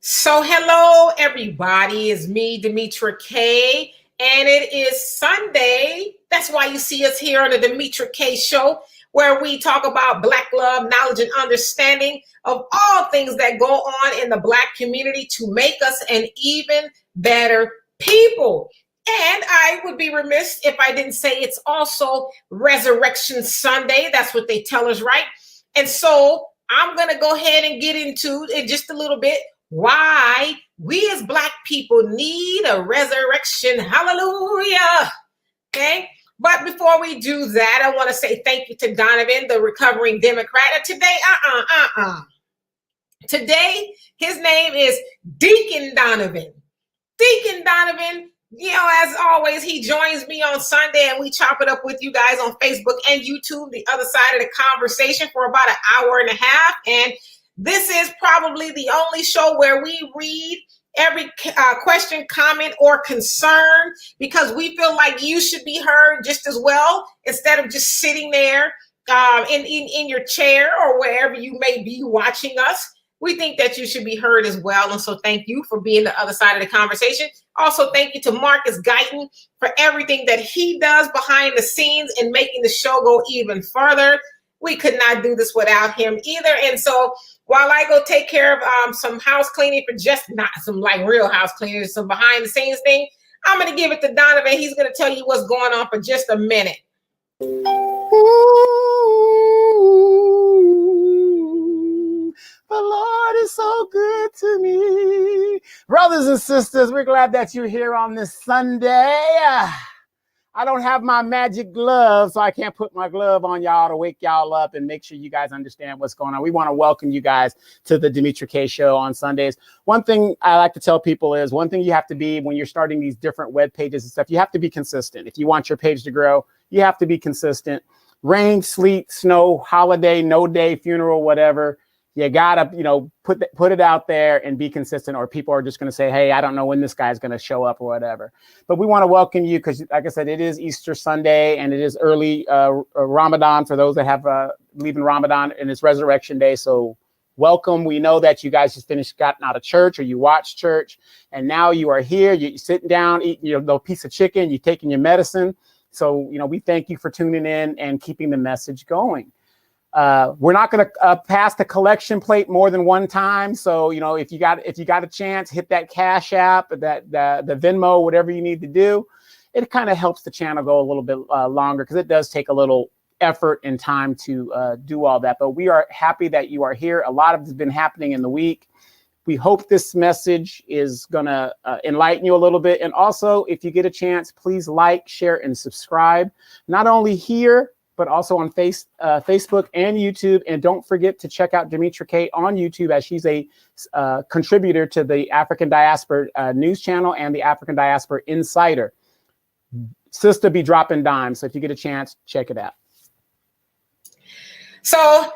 So hello everybody, it's me, Demetra K, and it is Sunday. That's why you see us here on the Demetra K Show, where we talk about Black love, knowledge, and understanding of all things that go on in the Black community to make us an even better people. And I would be remiss if I didn't say it's also Resurrection Sunday. That's what they tell us, right? And so I'm going to go ahead and get into it just a little bit why we as Black people need a resurrection. Hallelujah. Okay. But before we do that, I want to say thank you to Donovan, the recovering Democrat. And today, his name is Deacon Donovan. Deacon Donovan, as always, he joins me on Sunday and we chop it up with you guys on Facebook and YouTube, the other side of the conversation, for about an hour and a half. And this is probably the only show where we read every question, comment, or concern, because we feel like you should be heard just as well, instead of just sitting there in your chair or wherever you may be watching us. We think that you should be heard as well. And so thank you for being the other side of the conversation. Also, thank you to Marcus Guyton for everything that he does behind the scenes and making the show go even further. We could not do this without him either. And so while I go take care of some house cleaning, for just not some like real house cleaning, some behind the scenes thing, I'm going to give it to Donovan. He's going to tell you what's going on for just a minute. Ooh, the Lord is so good to me. Brothers and sisters, we're glad that you're here on this Sunday. I don't have my magic glove, so I can't put my glove on y'all to wake y'all up and make sure you guys understand what's going on. We want to welcome you guys to the Demetra K Show on Sundays. One thing I like to tell people is, one thing you have to be when you're starting these different web pages and stuff, you have to be consistent. If you want your page to grow, you have to be consistent. Rain, sleet, snow, holiday, no day, funeral, whatever. You gotta, put it out there and be consistent, or people are just going to say, hey, I don't know when this guy's going to show up or whatever. But we want to welcome you because, like I said, it is Easter Sunday and it is early Ramadan for those that have leaving Ramadan, and it's Resurrection Day. So welcome. We know that you guys just gotten out of church, or you watched church, and now you are here. You're sitting down, eating your little piece of chicken, you're taking your medicine. So, we thank you for tuning in and keeping the message going. We're not going to pass the collection plate more than one time. So, if you got a chance, hit that Cash App, that the Venmo, whatever you need to do. It kind of helps the channel go a little bit longer, because it does take a little effort and time to do all that. But we are happy that you are here. A lot of it has been happening in the week. We hope this message is going to enlighten you a little bit. And also, if you get a chance, please like, share, and subscribe, not only here, but also on Facebook and YouTube. And don't forget to check out Demetra K on YouTube, as she's a contributor to the African Diaspora News Channel and the African Diaspora Insider. Sister be dropping dimes. So if you get a chance, check it out. So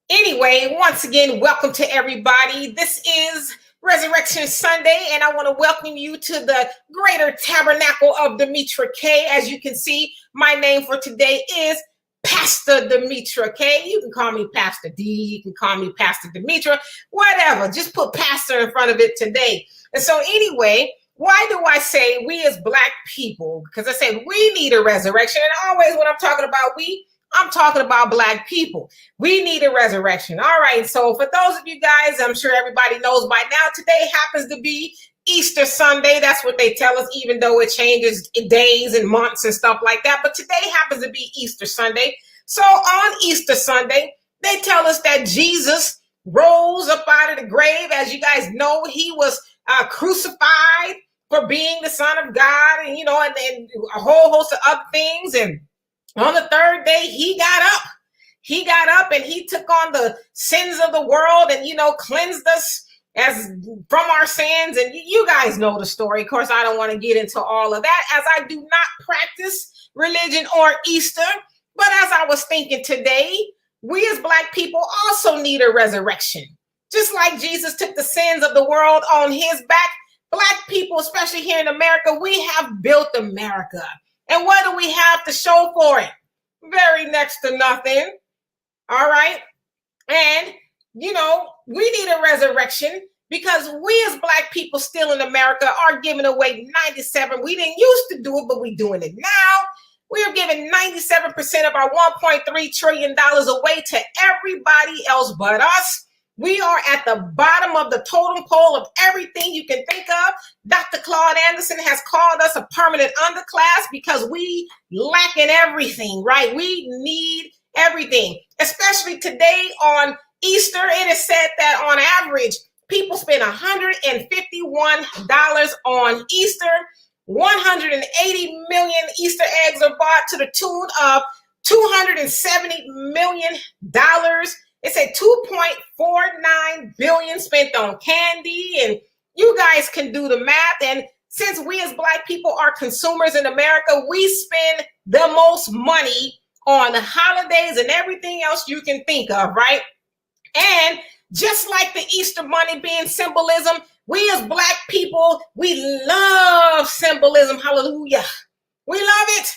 anyway, once again, welcome to everybody. This is Resurrection Sunday, and I want to welcome you to the Greater Tabernacle of Demetra K. As you can see, my name for today is Pastor Demetra K. You can call me Pastor D, you can call me Pastor Demetra, whatever. Just put Pastor in front of it today. And so anyway, why do I say we as Black people? Because I said we need a resurrection, and always when I'm talking about we, I'm talking about Black people. We need a resurrection. All right. So for those of you guys, I'm sure everybody knows by now, today happens to be Easter Sunday. That's what they tell us, even though it changes in days and months and stuff like that. But today happens to be Easter Sunday. So on Easter Sunday, they tell us that Jesus rose up out of the grave. As you guys know, he was crucified for being the Son of God, and, and a whole host of other things. And on the third day, he got up. He got up and he took on the sins of the world and, cleansed us as from our sins. And you guys know the story. Of course, I don't want to get into all of that, as I do not practice religion or Easter. But as I was thinking today, we as Black people also need a resurrection. Just like Jesus took the sins of the world on his back, Black people, especially here in America, we have built America. And what do we have to show for it? Very next to nothing. All right. And, we need a resurrection because we as Black people still in America are giving away 97. We didn't used to do it, but we're doing it now. We are giving 97% of our $1.3 trillion away to everybody else but us. We are at the bottom of the totem pole of everything you can think of. Dr. Claude Anderson has called us a permanent underclass because we lack in everything, right? We need everything, especially today on Easter. It is said that on average, people spend $151 on Easter. 180 million Easter eggs are bought to the tune of $270 million. It said 2.49 billion spent on candy, and you guys can do the math. And since we as Black people are consumers in America, we spend the most money on the holidays and everything else you can think of, right? And just like the Easter bunny being symbolism, we as Black people, we love symbolism. Hallelujah. We love it.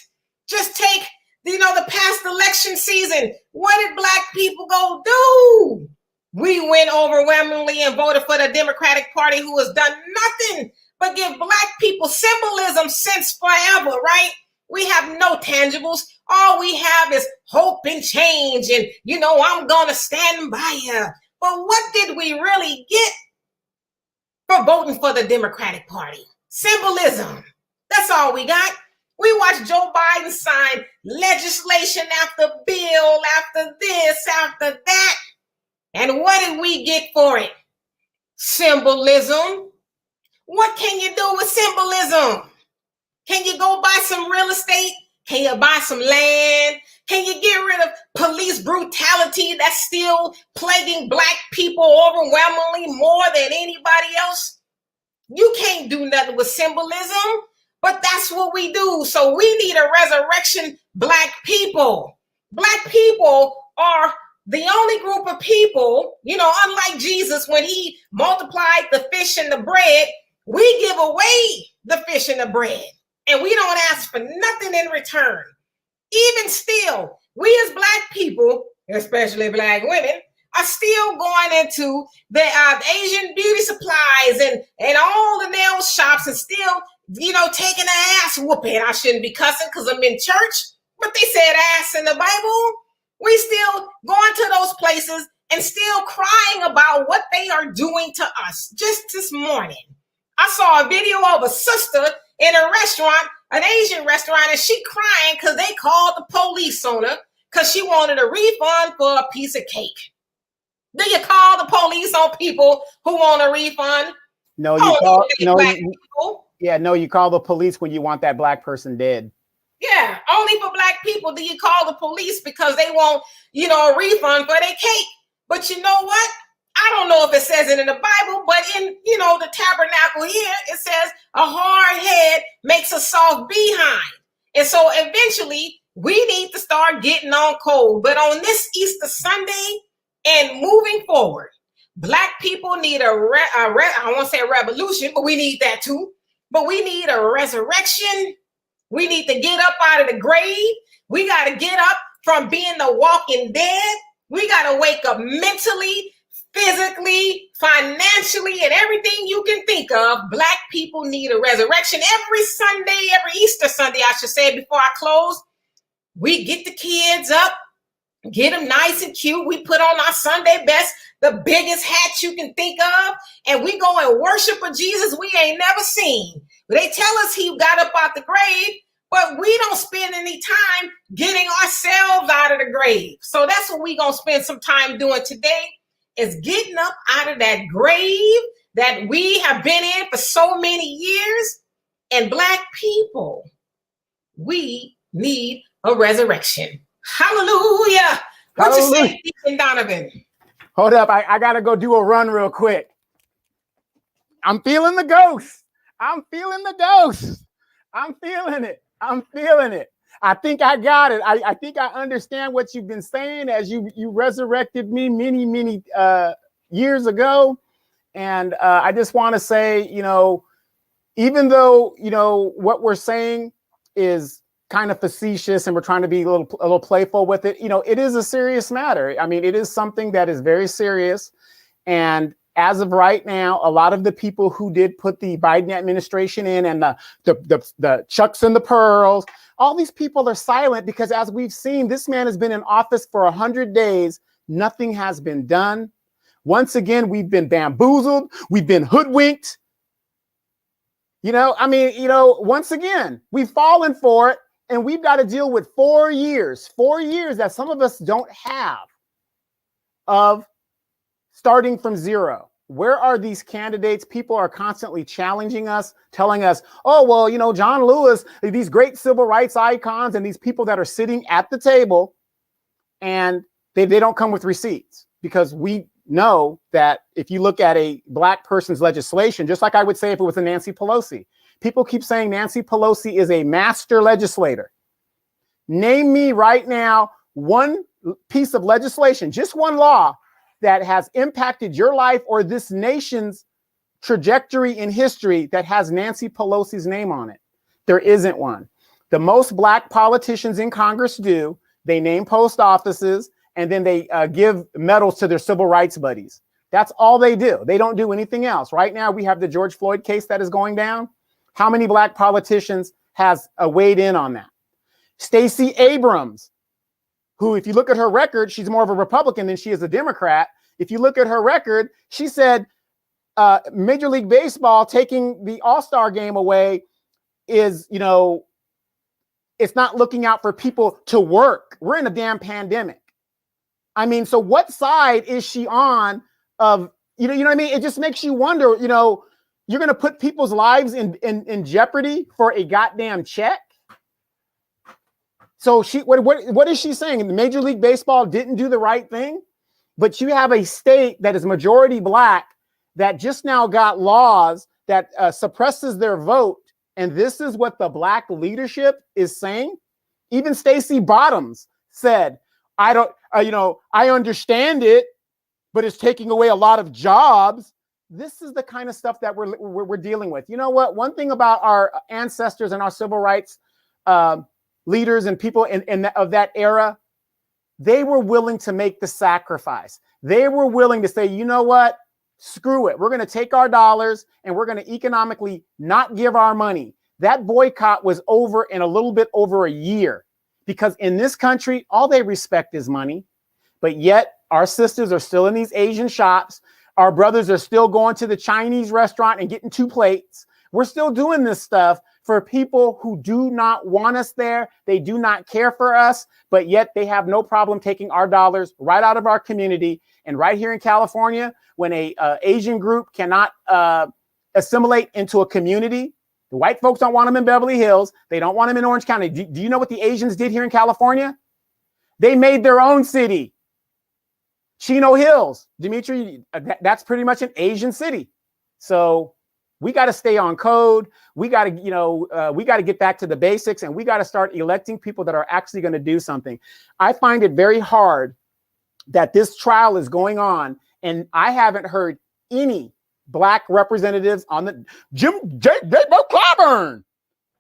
Just take the past election season. What did Black people go do? We went overwhelmingly and voted for the Democratic Party, who has done nothing but give Black people symbolism since forever, right? We have no tangibles. All we have is hope and change. And, I'm going to stand by you. But what did we really get for voting for the Democratic Party? Symbolism. That's all we got. We watched Joe Biden sign legislation after bill, after this, after that. And what did we get for it? Symbolism. What can you do with symbolism? Can you go buy some real estate? Can you buy some land? Can you get rid of police brutality that's still plaguing Black people overwhelmingly more than anybody else? You can't do nothing with symbolism. But that's what we do. So we need a resurrection, Black people. Black people are the only group of people, unlike Jesus, when he multiplied the fish and the bread, we give away the fish and the bread. And we don't ask for nothing in return. Even still, we as Black people, especially Black women, are still going into the Asian beauty supplies and all the nail shops and still taking an ass whooping. I shouldn't be cussing because I'm in church, but they said ass in the Bible. We still going to those places and still crying about what they are doing to us. Just this morning, I saw a video of a sister in a restaurant, an Asian restaurant, and she crying because they called the police on her because she wanted a refund for a piece of cake. Do you call the police on people who want a refund? No, you call the police when you want that Black person dead. Yeah, only for Black people do you call the police because they want, a refund for their cake. But you know what? I don't know if it says it in the Bible, but in, the tabernacle here, it says a hard head makes a soft behind. And so eventually we need to start getting on code. But on this Easter Sunday and moving forward, Black people need I won't say a revolution, but we need that too. But we need a resurrection. We need to get up out of the grave. We got to get up from being the walking dead. We got to wake up mentally, physically, financially, and everything you can think of. Black people need a resurrection. Every Easter Sunday, I should say, before I close, we get the kids up, get them nice and cute. We put on our Sunday best, the biggest hats you can think of, and we go and worship a Jesus we ain't never seen. They tell us he got up out the grave, but we don't spend any time getting ourselves out of the grave. So that's what we're going to spend some time doing today, is getting up out of that grave that we have been in for so many years. And Black people, we need a resurrection. Hallelujah. What you say, Deacon Donovan? Hold up. I got to go do a run real quick. I'm feeling the ghost. I'm feeling the ghost. I'm feeling it. I'm feeling it. I think I got it. I think I understand what you've been saying as you resurrected me many years ago. And I just want to say, even though, what we're saying is kind of facetious and we're trying to be a little playful with it, it is a serious matter. I mean, it is something that is very serious. And as of right now, a lot of the people who did put the Biden administration in and the Chucks and the Pearls, all these people are silent because as we've seen, this man has been in office for 100 days. Nothing has been done. Once again, we've been bamboozled. We've been hoodwinked. Once again, we've fallen for it, and we've got to deal with 4 years that some of us don't have of starting from zero. Where are these candidates? People are constantly challenging us, telling us, oh, well, John Lewis, these great civil rights icons and these people that are sitting at the table, and they don't come with receipts, because we know that if you look at a black person's legislation, just like I would say if it was a Nancy Pelosi, people keep saying Nancy Pelosi is a master legislator. Name me right now one piece of legislation, just one law that has impacted your life or this nation's trajectory in history that has Nancy Pelosi's name on it. There isn't one. The most black politicians in Congress do, they name post offices, and then they give medals to their civil rights buddies. That's all they do. They don't do anything else. Right now, we have the George Floyd case that is going down. How many black politicians has weighed in on that? Stacey Abrams, who, if you look at her record, she's more of a Republican than she is a Democrat. If you look at her record, she said Major League Baseball taking the All-Star game away is, it's not looking out for people to work. We're in a damn pandemic. I mean, so what side is she on of, you know what I mean? It just makes you wonder, you're going to put people's lives in jeopardy for a goddamn check. So what is she saying? Major League Baseball didn't do the right thing, but you have a state that is majority black that just now got laws that suppresses their vote. And this is what the black leadership is saying. Even Stacey Bottoms said, I understand it, but it's taking away a lot of jobs. This is the kind of stuff that we're dealing with. You know what? One thing about our ancestors and our civil rights leaders and people of that era, they were willing to make the sacrifice. They were willing to say, you know what? Screw it. We're going to take our dollars and we're going to economically not give our money. That boycott was over in a little bit over a year, because in this country, all they respect is money. But yet our sisters are still in these Asian shops. Our brothers are still going to the Chinese restaurant and getting 2 plates. We're still doing this stuff for people who do not want us there. They do not care for us, but yet they have no problem taking our dollars right out of our community. And right here in California, when a Asian group cannot assimilate into a community, the white folks don't want them in Beverly Hills. They don't want them in Orange County. Do you know what the Asians did here in California? They made their own city. Chino Hills, Dimitri, that's pretty much an Asian city. So we got to stay on code. We got to get back to the basics, and we got to start electing people that are actually going to do something. I find it very hard that this trial is going on, and I haven't heard any black representatives on the J. Clyburn.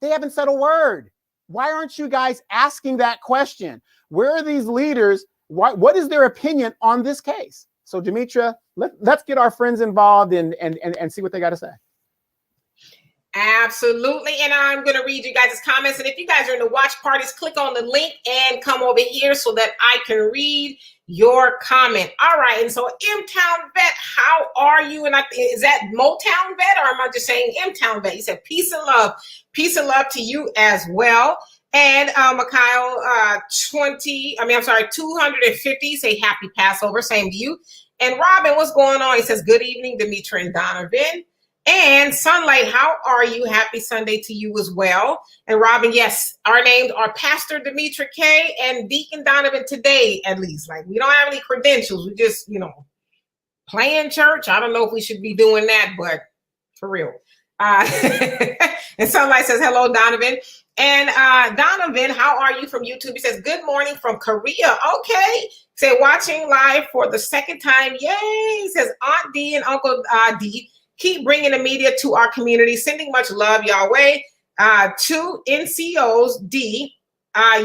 They haven't said a word. Why aren't you guys asking that question? Where are these leaders? What is their opinion on this case? So, Demetra, let's get our friends involved and see what they got to say. Absolutely. And I'm going to read you guys' comments. And if you guys are in the watch parties, click on the link and come over here so that I can read your comment. All right. And so M-Town Vet, how are you? And is that Motown Vet, or am I just saying M-Town Vet? You said peace and love. Peace and love to you as well. And Mikhail, 250, say happy Passover. Same to you. And Robin, what's going on? He says, good evening, Demetra and Donovan. And Sunlight, how are you? Happy Sunday to you as well. And Robin, yes, our names are Pastor Demetra K and Deacon Donovan today, at least. Like, we don't have any credentials. We just, play in church. I don't know if we should be doing that, but for real. And Sunlight says, hello, Donovan. And Donovan, how are you from YouTube? He says, good morning from Korea. Okay. Say, watching live for the second time. Yay. He says, Aunt D and Uncle D, keep bringing the media to our community. Sending much love y'all way. To NCOs, D,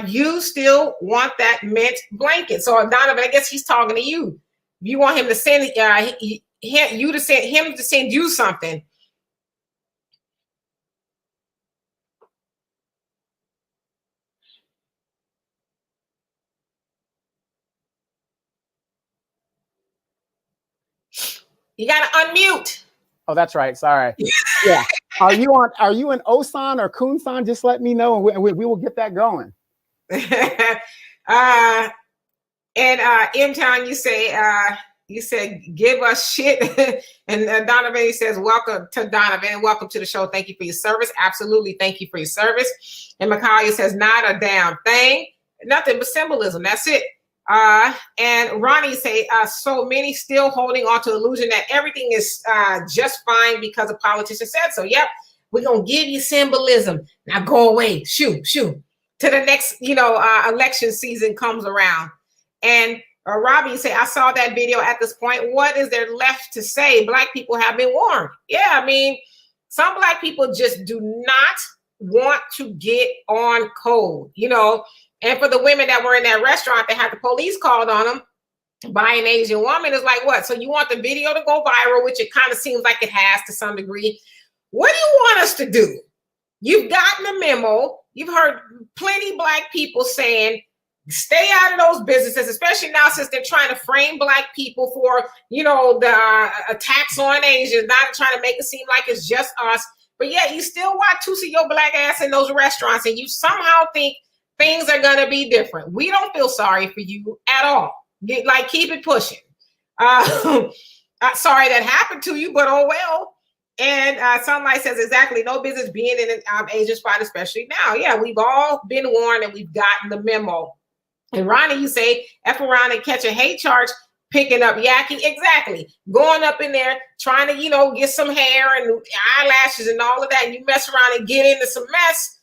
you still want that mint blanket. So Donovan, I guess he's talking to you. You want him to send him to send you something. You gotta unmute. Oh, that's right. Sorry. Yeah. Are you in Osan or Kunsan? Just let me know, and we will get that going. M-Town, you said give us shit. And Donovan says, welcome to Donovan. Welcome to the show. Thank you for your service. Absolutely. Thank you for your service. And Micaiah says, not a damn thing. Nothing but symbolism. That's it. And Ronnie say, so many still holding on to the illusion that everything is just fine because a politician said so. Yep, we're gonna give you symbolism. Now go away. Shoo. To the next, election season comes around. And Robbie say, I saw that video at this point. What is there left to say? Black people have been warned. Yeah, I mean, some Black people just do not want to get on code, And for the women that were in that restaurant that had the police called on them by an Asian woman, it's like, what? So you want the video to go viral, which it kind of seems like it has to some degree. What do you want us to do? You've gotten a memo. You've heard plenty Black people saying, stay out of those businesses, especially now since they're trying to frame Black people for, the attacks on Asians, not trying to make it seem like it's just us. But yet you still want to see your Black ass in those restaurants, and you somehow think things are going to be different. We don't feel sorry for you at all. Keep it pushing. Sorry that happened to you, but oh well. And Sunlight says, exactly, no business being in an Asian spot, especially now. Yeah, we've all been warned and we've gotten the memo. And Ronnie, you say, F around and catch a hate charge, picking up yakking. Exactly. Going up in there, trying to, get some hair and eyelashes and all of that. And you mess around and get into some mess,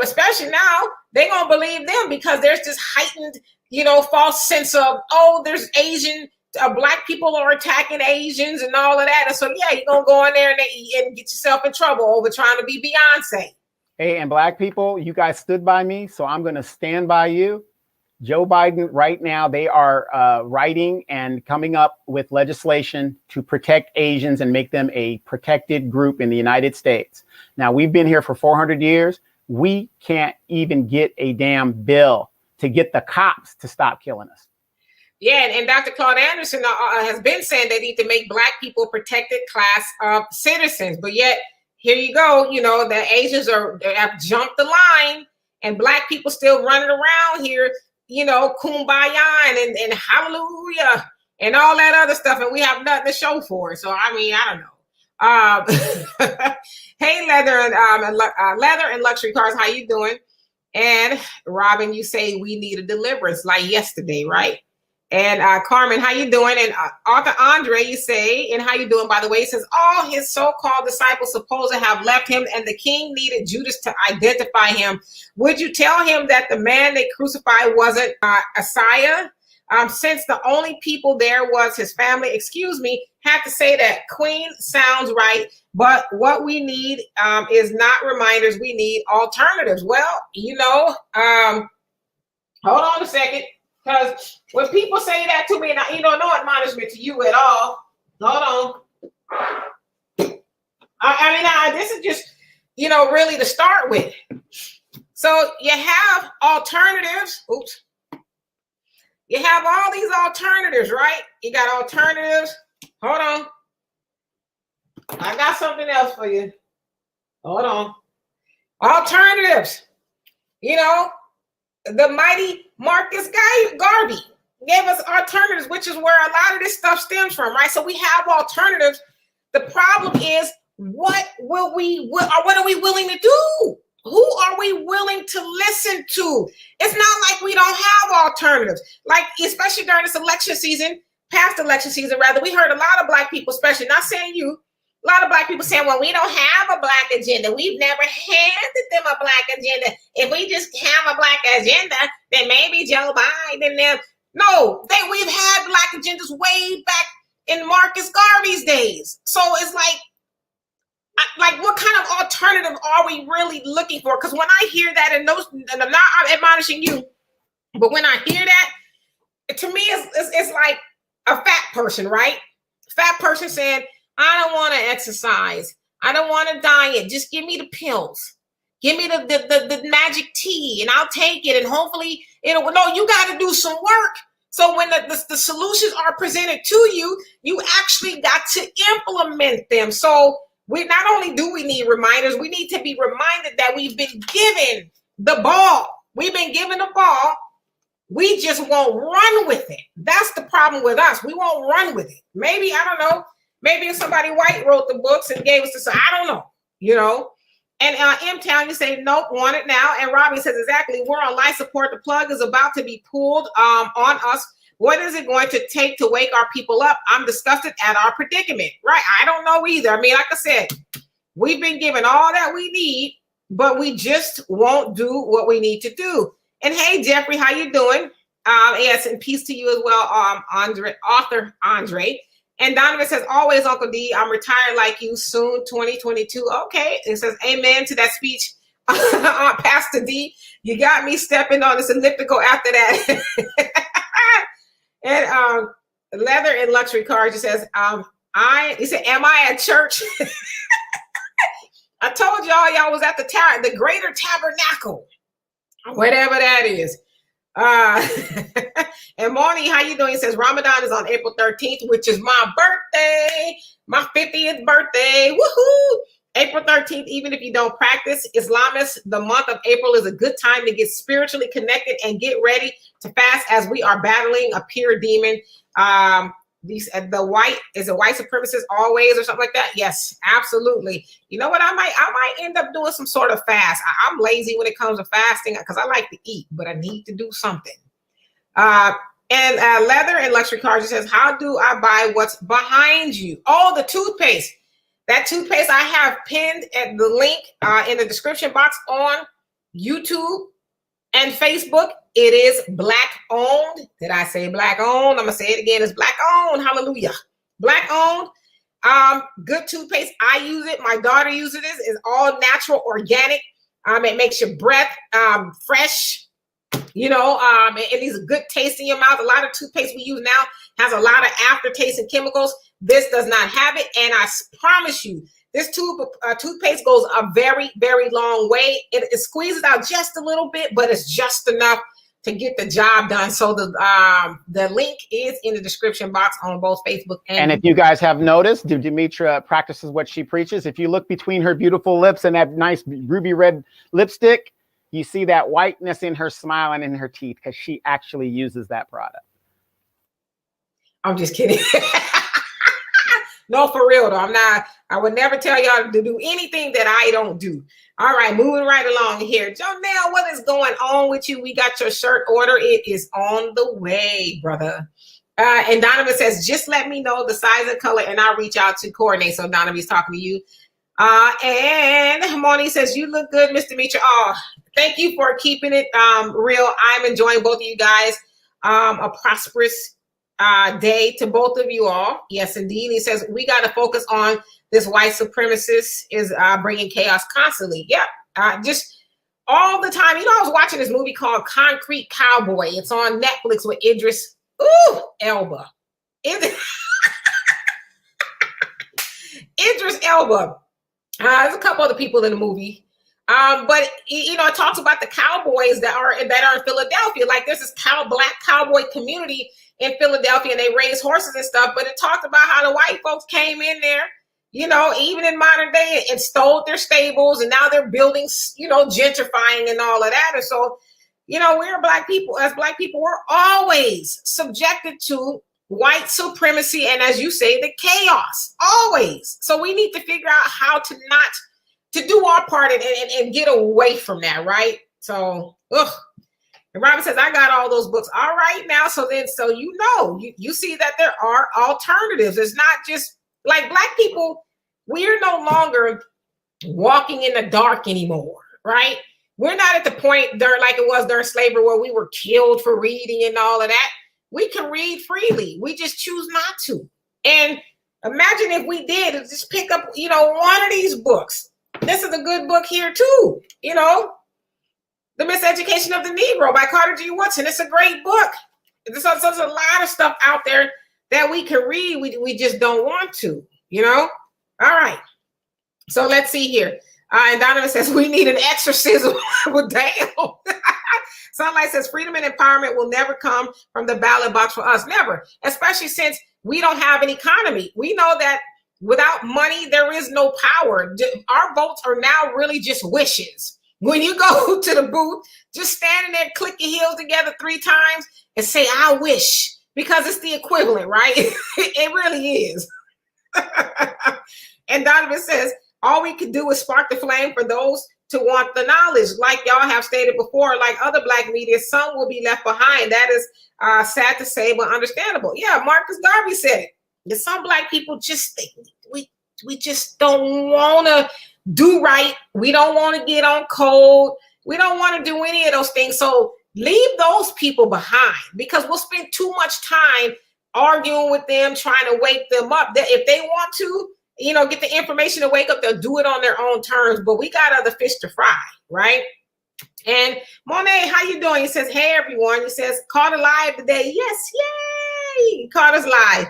especially now, they're going to believe them because there's this heightened, false sense of, there's Asian, Black people are attacking Asians and all of that. And so, yeah, you're going to go in there and get yourself in trouble over trying to be Beyonce. Hey, and Black people, you guys stood by me, so I'm going to stand by you. Joe Biden, right now, they are writing and coming up with legislation to protect Asians and make them a protected group in the United States. Now, we've been here for 400 years. We can't even get a damn bill to get the cops to stop killing us. Yeah, and Dr. Claude Anderson has been saying they need to make Black people protected class of citizens. But yet, here you go, the Asians have jumped the line, and Black people still running around here, kumbaya and hallelujah and all that other stuff, and we have nothing to show for it. So, I mean, I don't know. Hey, Leather and Luxury Cars, how you doing? And Robin, you say we need a deliverance like yesterday, right? And Carmen, how you doing? And Arthur Andre, you say, and how you doing, by the way? He says, all his so-called disciples supposed to have left him, and the king needed Judas to identify him. Would you tell him that the man they crucified wasn't Messiah? Since the only people there was his family, have to say that. Queen sounds right, but what we need is not reminders. We need alternatives. Well, hold on a second. Because when people say that to me, and no admonishment to you at all. Hold on. I mean, this is just, really to start with. So you have alternatives. Oops. You have all these alternatives, right? You got alternatives. Hold on. I got something else for you. Hold on. Alternatives. The mighty Marcus Garvey gave us alternatives, which is where a lot of this stuff stems from, right? So we have alternatives. The problem is, what are we willing to do? Who are we willing to listen to? It's not like we don't have alternatives. Like, especially during this election season, past election season, rather, we heard a lot of Black people, especially, not saying you, a lot of Black people saying, well, we don't have a Black agenda. We've never handed them a Black agenda. If we just have a Black agenda, then maybe Joe Biden them. No, we've had Black agendas way back in Marcus Garvey's days. So it's like what kind of alternative are we really looking for? Because when I hear that, and I'm not admonishing you, but when I hear that, to me, it's like a fat person, right? Fat person saying, I don't want to exercise. I don't want to diet. Just give me the pills. Give me the magic tea and I'll take it. And hopefully it'll, no, you got to do some work. So when the solutions are presented to you, you actually got to implement them. So we not only do we need reminders, we need to be reminded that we've been given the ball. We've been given the ball. We just won't run with it. That's the problem with us. We won't run with it. Maybe, I don't know, maybe if somebody white wrote the books and gave us this, I don't know, you know. And M-Town, you say, nope, want it now. And Robbie says, exactly, we're on life support. The plug is about to be pulled on us. What is it going to take to wake our people up? I'm disgusted at our predicament, right? I don't know either. I mean, like I said, we've been given all that we need, but we just won't do what we need to do. And hey, Jeffrey, how you doing? Yes, and peace to you as well, author Andre. And Donovan says, always, Uncle D, I'm retired like you soon, 2022. Okay. It says, amen to that speech. Pastor D, you got me stepping on this elliptical after that. And leather and luxury cars, he says, he said, am I at church? I told y'all was at the Greater Tabernacle, whatever that is. And Marnie, how you doing? He says Ramadan is on April 13th, which is my birthday, my 50th birthday. Woohoo! April 13th, even if you don't practice Islamists, the month of April is a good time to get spiritually connected and get ready to fast as we are battling a pure demon. The white supremacist always or something like that. Yes, absolutely. You know what? I might end up doing some sort of fast. I'm lazy when it comes to fasting because I like to eat, but I need to do something. And leather and luxury cars says, how do I buy what's behind you? Oh, the toothpaste. That toothpaste I have pinned at the link in the description box on YouTube and Facebook. It is Black owned. Did I say Black owned? I'm going to say it again. It's Black owned. Hallelujah. Black owned. Good toothpaste. I use it. My daughter uses it. It's all natural, organic. It makes your breath fresh. You know, it leaves a good taste in your mouth. A lot of toothpaste we use now has a lot of aftertaste and chemicals. This does not have it. And I promise you, this toothpaste goes a very, very long way. It squeezes out just a little bit, but it's just enough to get the job done. So the link is in the description box on both Facebook and if you guys have noticed, Demetra practices what she preaches. If you look between her beautiful lips and that nice ruby red lipstick, you see that whiteness in her smile and in her teeth because she actually uses that product. I'm just kidding. No, for real though. I would never tell y'all to do anything that I don't do. All right, moving right along here. Jonelle, what is going on with you? We got your shirt order. It is on the way, brother. And Donovan says, just let me know the size and color and I'll reach out to coordinate. So Donovan's talking to you. And Moni says, you look good, Mr. Demetra. Oh, thank you for keeping it real. I'm enjoying both of you guys. A prosperous day to both of you all. Yes, indeed. He says, we got to focus on this white supremacist is bringing chaos constantly. Yeah, just all the time. You know, I was watching this movie called Concrete Cowboy. It's on Netflix with Idris Elba. Idris Elba. There's a couple other people in the movie. But you know, it talks about the cowboys that are in Philadelphia. Like there's this black cowboy community in Philadelphia, and they raise horses and stuff. But it talked about how the white folks came in there, you know, even in modern day, and stole their stables, and now they're building, you know, gentrifying and all of that. And so, you know, we're black people. As black people, we're always subjected to white supremacy, and as you say, the chaos, always. So we need to figure out how to do our part and get away from that, right? So, And Robin says, I got all those books. All right, now, so you know, you see that there are alternatives. It's not just like black people, we're no longer walking in the dark anymore, right? We're not at the point there like it was during slavery where we were killed for reading and all of that. We can read freely. We just choose not to. And imagine if we did just pick up, you know, one of these books. This is a good book here too, you know, The Miseducation of the Negro by Carter G. Woodson. It's a great book. There's a lot of stuff out there that we can read. We just don't want to, you know? All right. So let's see here. And Donovan says, we need an exorcism. Well, damn. Sunlight says, freedom and empowerment will never come from the ballot box for us. Never. Especially since we don't have an economy. We know that without money, there is no power. Our votes are now really just wishes. When you go to the booth, just standing there, click your heels together 3 times and say, I wish, because it's the equivalent, right? It really is. And Donovan says, all we can do is spark the flame for those to want the knowledge. Like y'all have stated before, like other Black media, some will be left behind. That is sad to say, but understandable. Yeah, Marcus Garvey said it. There's some Black people just we just don't want to do right. We don't want to get on code. We don't want to do any of those things. So leave those people behind, because we'll spend too much time arguing with them, trying to wake them up. That if they want to, get the information to wake up, they'll do it on their own terms. But we got other fish to fry, right? And Monet, how you doing? He says, hey, everyone. He says, caught it live today. Yes, yay. He caught us live.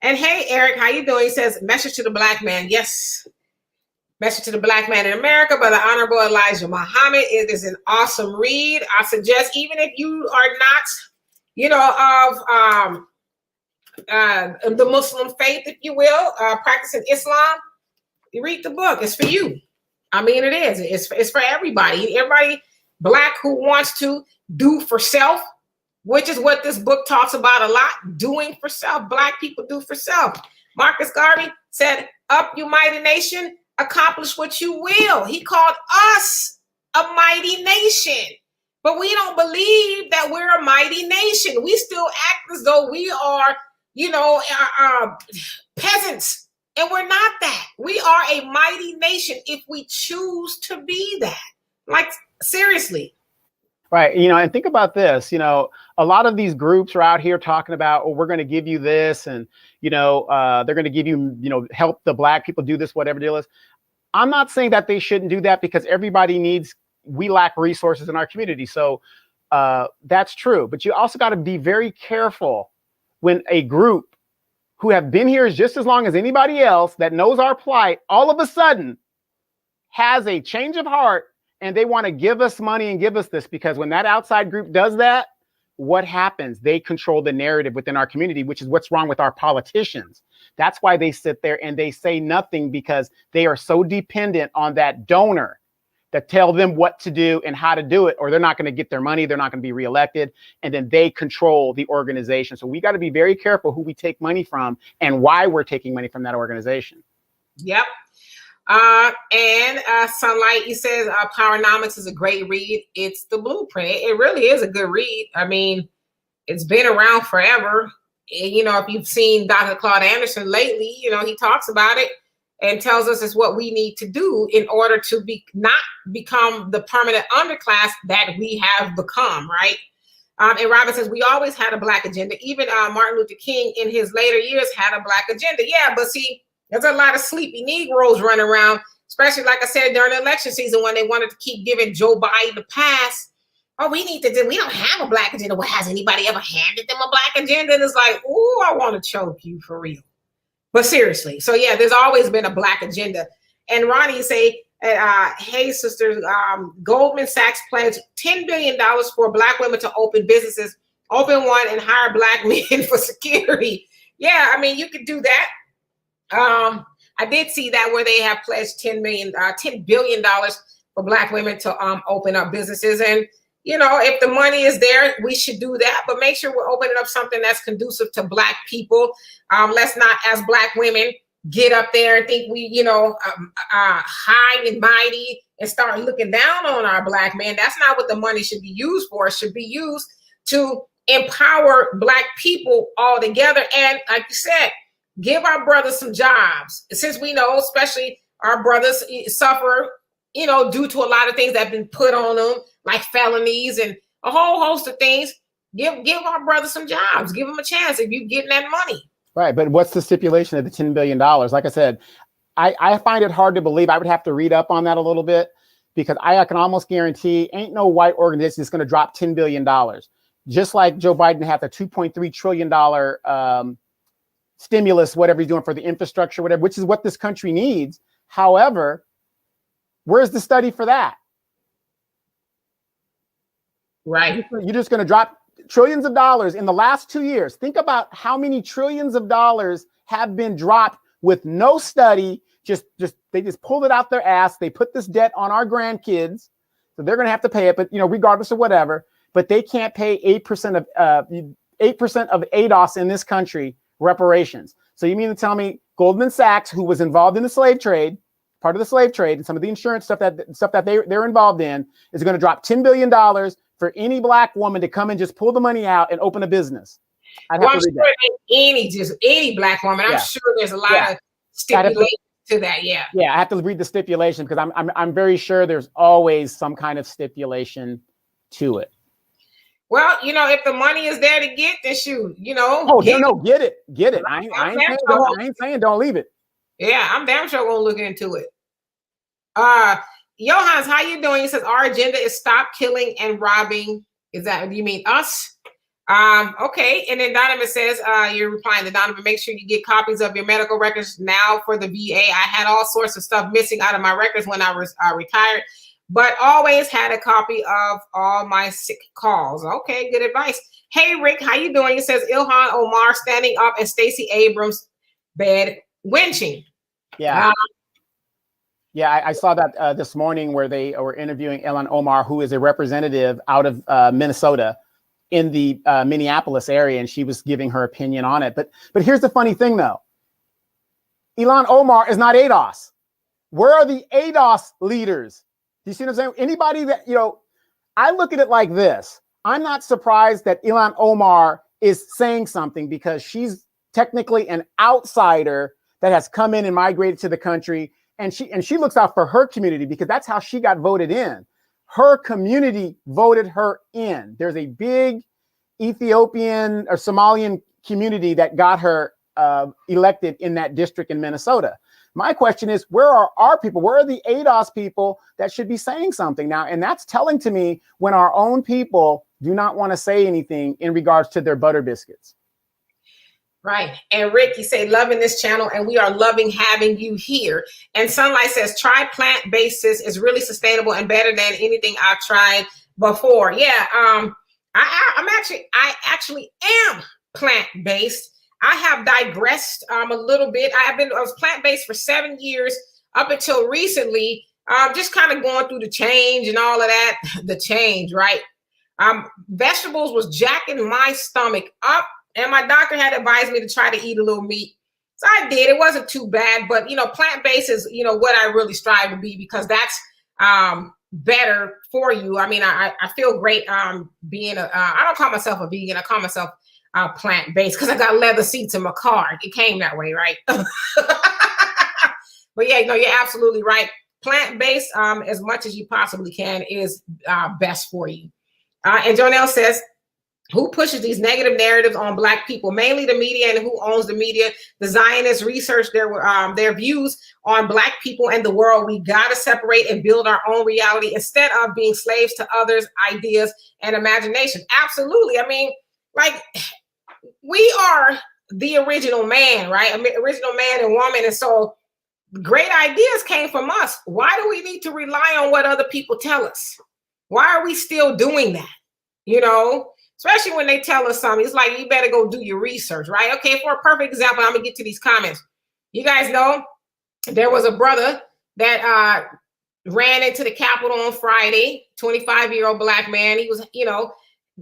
And hey, Eric, how you doing? He says, message to the Black man. Yes. Message to the Black man in America by the Honorable Elijah Muhammad. It is an awesome read. I suggest, even if you are not, of the Muslim faith, if you will, practicing Islam, you read the book. It's for you. I mean, it is. It's for everybody. Everybody Black who wants to do for self, which is what this book talks about a lot. Doing for self. Black people do for self. Marcus Garvey said, up, you mighty nation, accomplish what you will. He called us a mighty nation. But we don't believe that we're a mighty nation. We still act as though we are peasants, and we're not that. We are a mighty nation if we choose to be that. Like, seriously. Right. And think about this, a lot of these groups are out here talking about, oh, we're going to give you this, and, they're going to give you, help the Black people do this, whatever deal is. I'm not saying that they shouldn't do that, because we lack resources in our community. So that's true. But you also got to be very careful when a group who have been here just as long as anybody else, that knows our plight, all of a sudden has a change of heart and they want to give us money and give us this. Because when that outside group does that, what happens? They control the narrative within our community, which is what's wrong with our politicians. That's why they sit there and they say nothing, because they are so dependent on that donor that tell them what to do and how to do it, or they're not going to get their money. They're not going to be reelected. And then they control the organization. So we got to be very careful who we take money from and why we're taking money from that organization. Yep. And Sunlight, he says, Powernomics is a great read. It's the blueprint. It really is a good read. I mean, it's been around forever. And, if you've seen Dr. Claude Anderson lately, he talks about it and tells us it's what we need to do in order to not become the permanent underclass that we have become, right? And Robin says, we always had a Black agenda. Even Martin Luther King in his later years had a Black agenda. Yeah, but see, there's a lot of sleepy Negroes running around, especially, like I said, during the election season when they wanted to keep giving Joe Biden the pass. Oh, we don't have a Black agenda. Well, has anybody ever handed them a Black agenda? And it's like, ooh, I want to choke you for real. But seriously, so yeah, there's always been a Black agenda. And Ronnie say, hey, sisters, Goldman Sachs plans $10 billion for Black women to open businesses, open one and hire Black men for security. Yeah, I mean, you could do that. I did see that where they have pledged $10 billion for Black women to open up businesses. And, if the money is there, we should do that. But make sure we're opening up something that's conducive to Black people. Let's not, as Black women, get up there and think we, high and mighty and start looking down on our Black men. That's not what the money should be used for. It should be used to empower Black people all together. And like you said, give our brothers some jobs. Since we know, especially our brothers suffer, due to a lot of things that have been put on them, like felonies and a whole host of things. Give our brothers some jobs. Give them a chance if you're getting that money. Right. But what's the stipulation of the $10 billion? Like I said, I find it hard to believe. I would have to read up on that a little bit, because I can almost guarantee ain't no white organization that's going to drop $10 billion. Just like Joe Biden had the $2.3 trillion stimulus, whatever he's doing for the infrastructure, whatever, which is what this country needs. However, where's the study for that? Right. You're just going to drop trillions of dollars in the last 2 years. Think about how many trillions of dollars have been dropped with no study. They just pulled it out their ass. They put this debt on our grandkids, so they're going to have to pay it. But regardless of whatever, but they can't pay 8% of 8% of ADOS in this country reparations. So you mean to tell me Goldman Sachs, who was involved in the slave trade, part of the slave trade, and some of the insurance stuff that they're involved in, is going to drop $10 billion for any black woman to come and just pull the money out and open a business? I'm sure any black woman. I'm sure there's a lot of stipulations to that. Yeah, I have to read the stipulation because I'm very sure there's always some kind of stipulation to it. Well, if the money is there to get, then shoot, get it. I ain't saying don't leave it. Yeah, I'm damn sure gonna look into it. Johans, how you doing? He says our agenda is stop killing and robbing. Is that, you mean us? Okay. And then Donovan says, you're replying to Donovan, make sure you get copies of your medical records now for the VA. I had all sorts of stuff missing out of my records when I was retired, but always had a copy of all my sick calls. Okay, good advice. Hey, Rick, how you doing? He says Ilhan Omar standing up and Stacey Abrams bed winching. Yeah. I saw that this morning where they were interviewing Ilhan Omar, who is a representative out of Minnesota in the Minneapolis area, and she was giving her opinion on it. But here's the funny thing, though. Ilhan Omar is not ADOS. Where are the ADOS leaders? Do you see what I'm saying? Anybody that, I look at it like this. I'm not surprised that Ilhan Omar is saying something because she's technically an outsider that has come in and migrated to the country. And she looks out for her community because that's how she got voted in. Her community voted her in. There's a big Ethiopian or Somalian community that got her elected in that district in Minnesota. My question is, where are our people? Where are the ADOS people that should be saying something now? And that's telling to me when our own people do not want to say anything in regards to their butter biscuits. Right. And Rick, you say, loving this channel, and we are loving having you here. And Sunlight says, try plant-based is really sustainable and better than anything I've tried before. Yeah. I actually am plant-based. I have digressed a little bit. I was plant-based for 7 years up until recently, just kind of going through the change and all of that, the change, right? Vegetables was jacking my stomach up. And my doctor had advised me to try to eat a little meat. So I did. It wasn't too bad. But, plant-based is, what I really strive to be because that's better for you. I mean, I feel great being I don't call myself a vegan. I call myself plant-based because I got leather seats in my car. It came that way, right? But yeah, you're absolutely right. Plant-based, as much as you possibly can, is best for you. And Jonelle says, who pushes these negative narratives on Black people, mainly the media, and who owns the media? The Zionists research their views on Black people and the world. We got to separate and build our own reality instead of being slaves to others' ideas and imagination. Absolutely. I mean, like, we are the original man, right? Original man and woman. And so great ideas came from us. Why do we need to rely on what other people tell us? Why are we still doing that? Especially when they tell us something, it's like, you better go do your research, right? Okay, for a perfect example, I'm gonna get to these comments. You guys know there was a brother that ran into the Capitol on Friday, 25-year-old Black man. He was,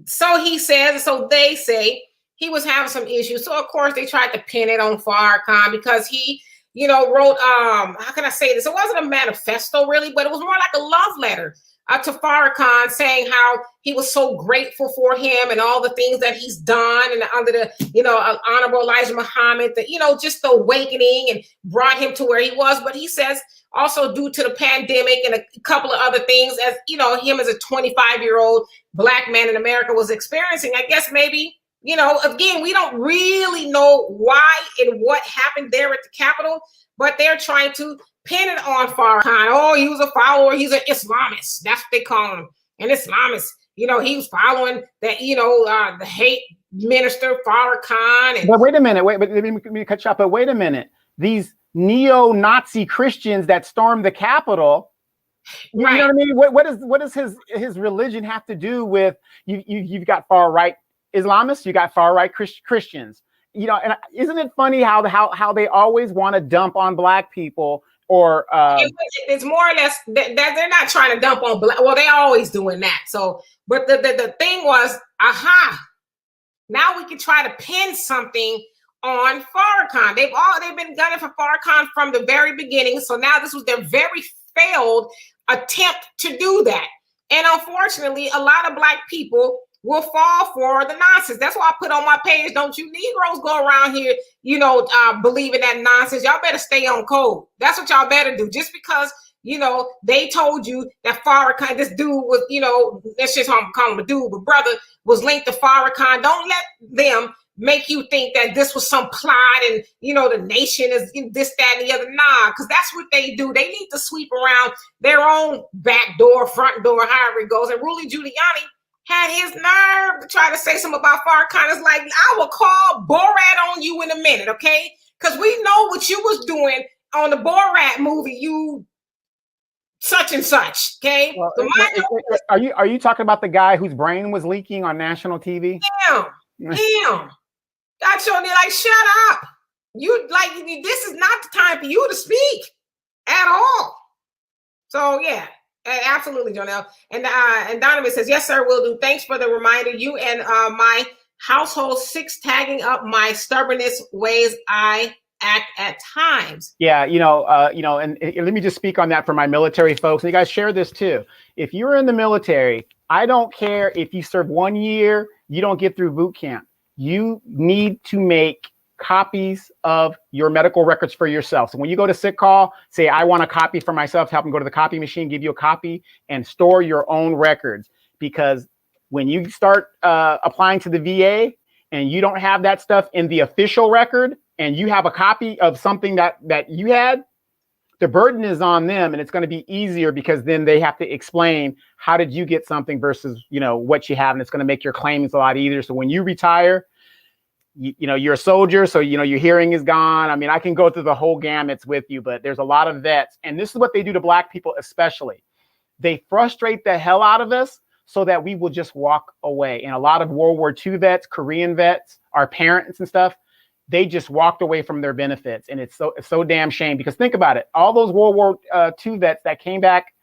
so he says, so they say he was having some issues. So of course they tried to pin it on Farrakhan because he, wrote, how can I say this? It wasn't a manifesto really, but it was more like a love letter to Farrakhan, saying how he was so grateful for him and all the things that he's done, and under the, Honorable Elijah Muhammad, just the awakening and brought him to where he was. But he says also due to the pandemic and a couple of other things, as him as a 25-year-old Black man in America was experiencing, I guess maybe, again, we don't really know why and what happened there at the Capitol, but they're trying to pin it on Farrakhan. Oh, he was a follower. He's an Islamist. That's what they call him, an Islamist. He was following that, the hate minister Farrakhan. And but wait a minute, but let me cut you off. But wait a minute, these neo-Nazi Christians that stormed the Capitol. You know what I mean? What does his religion have to do with you've got far right Islamists, you got far right Christians. You know, and isn't it funny how they always want to dump on black people or it's more or less that they're not trying to dump on black. Well, they're always doing that. So, but the thing was, now we can try to pin something on Farrakhan. They've been gunning for Farrakhan from the very beginning. So now this was their very failed attempt to do that. And unfortunately, a lot of black people will fall for the nonsense. That's why I put on my page, don't you Negroes go around here, believing that nonsense. Y'all better stay on code. That's what y'all better do. Just because, they told you that Farrakhan, this dude was, let's just call him a dude, but brother was linked to Farrakhan. Don't let them make you think that this was some plot and, the nation is this, that, and the other. Nah, because that's what they do. They need to sweep around their own back door, front door, however it goes. And Rudy Giuliani had his nerve to try to say something about Farrakhan. It's like, I will call Borat on you in a minute, okay? Because we know what you was doing on the Borat movie, you such and such, okay? Well, so are you talking about the guy whose brain was leaking on national TV? Him. God showed me, like, shut up. This is not the time for you to speak at all. So, yeah. Absolutely, Jonelle. And Donovan says, yes, sir, will do. Thanks for the reminder. You and my household 6 tagging up my stubbornness ways I act at times. Yeah, and let me just speak on that for my military folks. And you guys share this too. If you're in the military, I don't care if you serve 1 year, you don't get through boot camp. You need to make copies of your medical records for yourself. So when you go to sick call, say, I want a copy for myself, help them go to the copy machine, give you a copy and store your own records. Because when you start applying to the VA and you don't have that stuff in the official record and you have a copy of something that you had, the burden is on them, and it's going to be easier because then they have to explain how did you get something versus, what you have. And it's going to make your claims a lot easier. So when you retire, you're a soldier, so, your hearing is gone. I mean, I can go through the whole gamut with you, but there's a lot of vets. And this is what they do to black people, especially. They frustrate the hell out of us so that we will just walk away. And a lot of World War II vets, Korean vets, our parents and stuff, they just walked away from their benefits. And it's so damn shame, because think about it. All those World War II vets that came back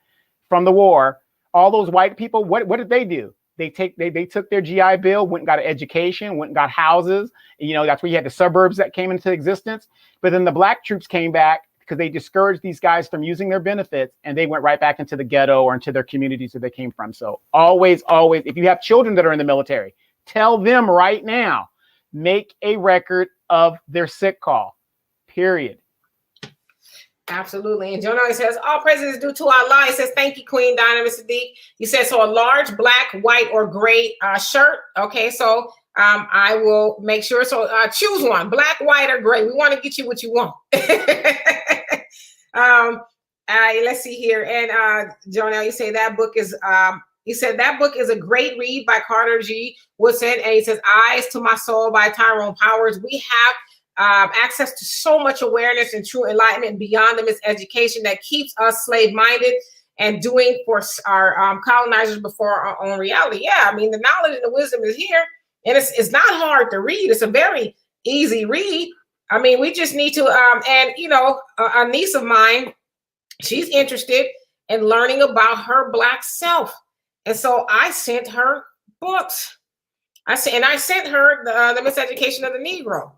from the war, all those white people, what did they do? They took their GI Bill, went and got an education, went and got houses. That's where you had the suburbs that came into existence. But then the black troops came back because they discouraged these guys from using their benefits, and they went right back into the ghetto or into their communities where they came from. So always, if you have children that are in the military, tell them right now, make a record of their sick call, period. Absolutely. And Jonah says, all praises due to Allah. He says, thank you, Queen Dinah, Mr. D. He says, so a large black, white, or gray shirt. Okay, so I will make sure. So choose one, black, white, or gray. We want to get you what you want. Let's see here. And Jonah, you say that book is, he said that book is a great read by Carter G. Woodson. And he says, Eyes to My Soul by Tyrone Powers. We have access to so much awareness and true enlightenment beyond the miseducation that keeps us slave-minded and doing for our colonizers before our own reality. Yeah, I mean, the knowledge and the wisdom is here, and it's not hard to read. It's a very easy read. I mean, we just need to, a niece of mine, she's interested in learning about her Black self. And so I sent her books. I sent her the Miseducation of the Negro.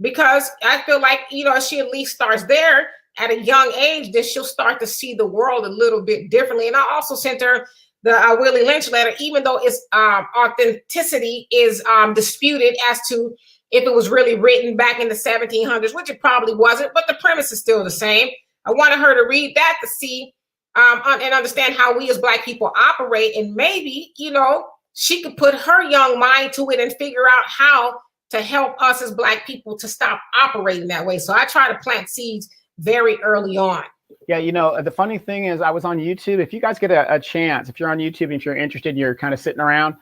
Because I feel like, she at least starts there at a young age, then she'll start to see the world a little bit differently. And I also sent her the Willie Lynch letter, even though its authenticity is disputed as to if it was really written back in the 1700s, which it probably wasn't, but the premise is still the same. I wanted her to read that to see and understand how we as Black people operate. And maybe, she could put her young mind to it and figure out how to help us as Black people to stop operating that way. So I try to plant seeds very early on. Yeah, the funny thing is I was on YouTube. If you guys get a chance, if you're on YouTube and if you're interested and you're kind of sitting around,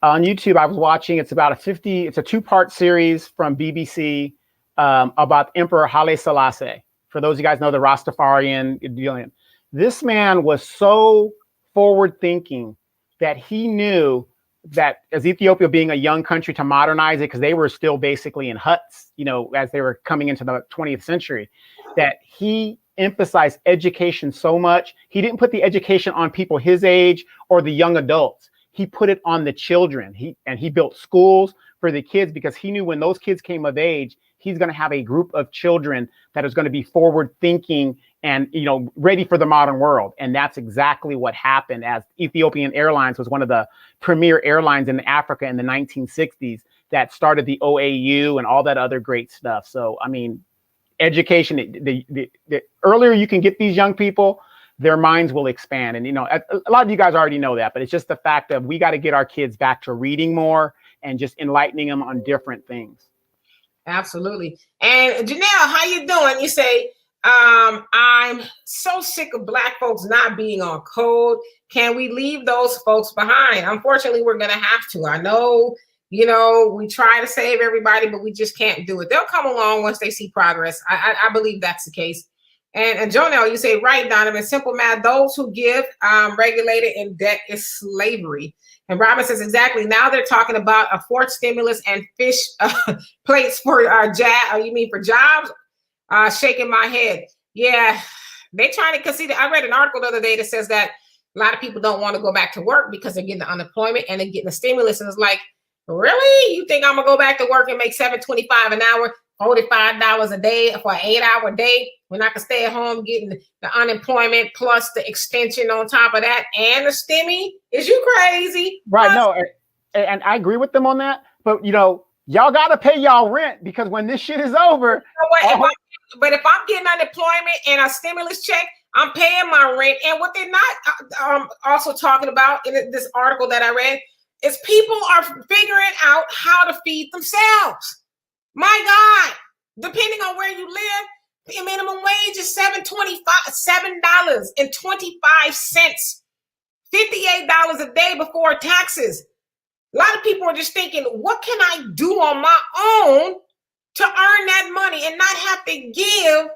On YouTube, I was watching. It's about it's a 2-part series from BBC about Emperor Haile Selassie. For those of you guys know the Rastafarian dealing. This man was so forward thinking that he knew that as Ethiopia being a young country to modernize it, because they were still basically in huts, as they were coming into the 20th century, that he emphasized education so much. He didn't put the education on people his age or the young adults. He put it on the children. He built schools for the kids because he knew when those kids came of age, he's going to have a group of children that is going to be forward thinking and, ready for the modern world. And that's exactly what happened, as Ethiopian Airlines was one of the premier airlines in Africa in the 1960s that started the OAU and all that other great stuff. So, I mean, education, the earlier you can get these young people, their minds will expand. And, a lot of you guys already know that, but it's just the fact of we got to get our kids back to reading more and just enlightening them on different things. Absolutely. And Janelle, how you doing? You say, I'm so sick of Black folks not being on code. Can we leave those folks behind? Unfortunately, we're going to have to. I know, we try to save everybody, but we just can't do it. They'll come along once they see progress. I believe that's the case. And Jonelle, you say, right, Donovan, simple math, those who give regulated in debt is slavery. And Robin says, exactly. Now they're talking about a fourth stimulus and fish plates for for jobs? Shaking my head. Yeah, they're trying to concede. I read an article the other day that says that a lot of people don't want to go back to work because they're getting the unemployment and they're getting the stimulus. And it's like, really? You think I'm going to go back to work and make $7.25 an hour, $45 a day for an 8-hour day when I can stay at home getting the unemployment plus the extension on top of that and the stimmy? Is you crazy? Right. No, and I agree with them on that. But, y'all got to pay y'all rent because when this shit is over. But if I'm getting unemployment and a stimulus check, I'm paying my rent. And what they're not also talking about in this article that I read is people are figuring out how to feed themselves. My God, depending on where you live, the minimum wage is $7.25, $58 a day before taxes. A lot of people are just thinking, what can I do on my own to earn that money and not have to give,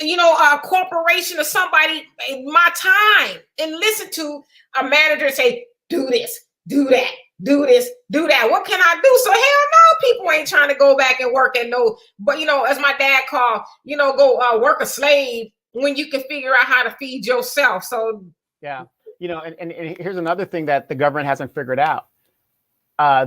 a corporation or somebody my time and listen to a manager say, do this, do that, do this, do that. What can I do? So hell no, people ain't trying to go back and work but as my dad called, go work a slave when you can figure out how to feed yourself. So yeah, and here's another thing that the government hasn't figured out.